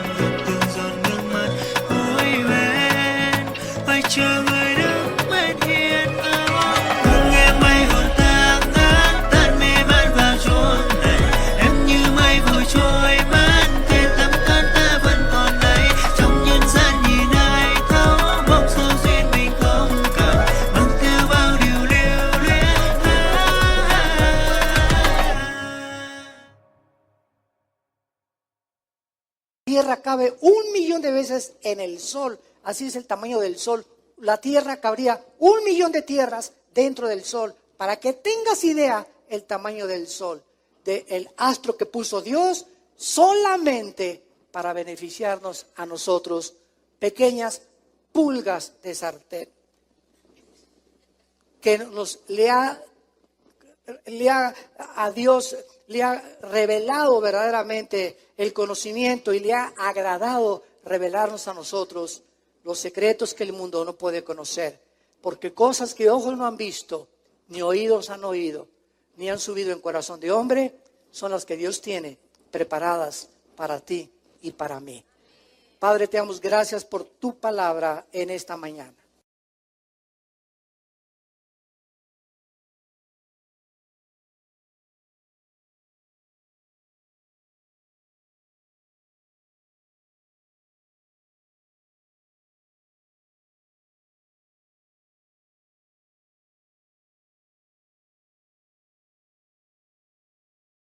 từng giọt nước mắt hối ven, phải chờ người đứng bên hiên áo. Hương em bay hồn tan ngát, tan mê man vào chốn này, em như mây vội trôi mất, thế tấm thân ta vẫn còn đây. Trong nhân gian nhìn ai thấu, mong số duyên mình không cần, mang theo bao điều lưu luyến. Tierra cabe 1.000.000 de veces en el sol, así es el tamaño del sol. La tierra cabría 1.000.000 de tierras dentro del sol, para que tengas idea el tamaño del sol, del astro que puso Dios solamente para beneficiarnos a nosotros, pequeñas pulgas de sartén, que a Dios le ha revelado verdaderamente el conocimiento y le ha agradado revelarnos a nosotros los secretos que el mundo no puede conocer, porque cosas que ojos no han visto, ni oídos han oído, ni han subido en corazón de hombre, son las que Dios tiene preparadas para ti y para mí. Padre, te damos gracias por tu palabra en esta mañana.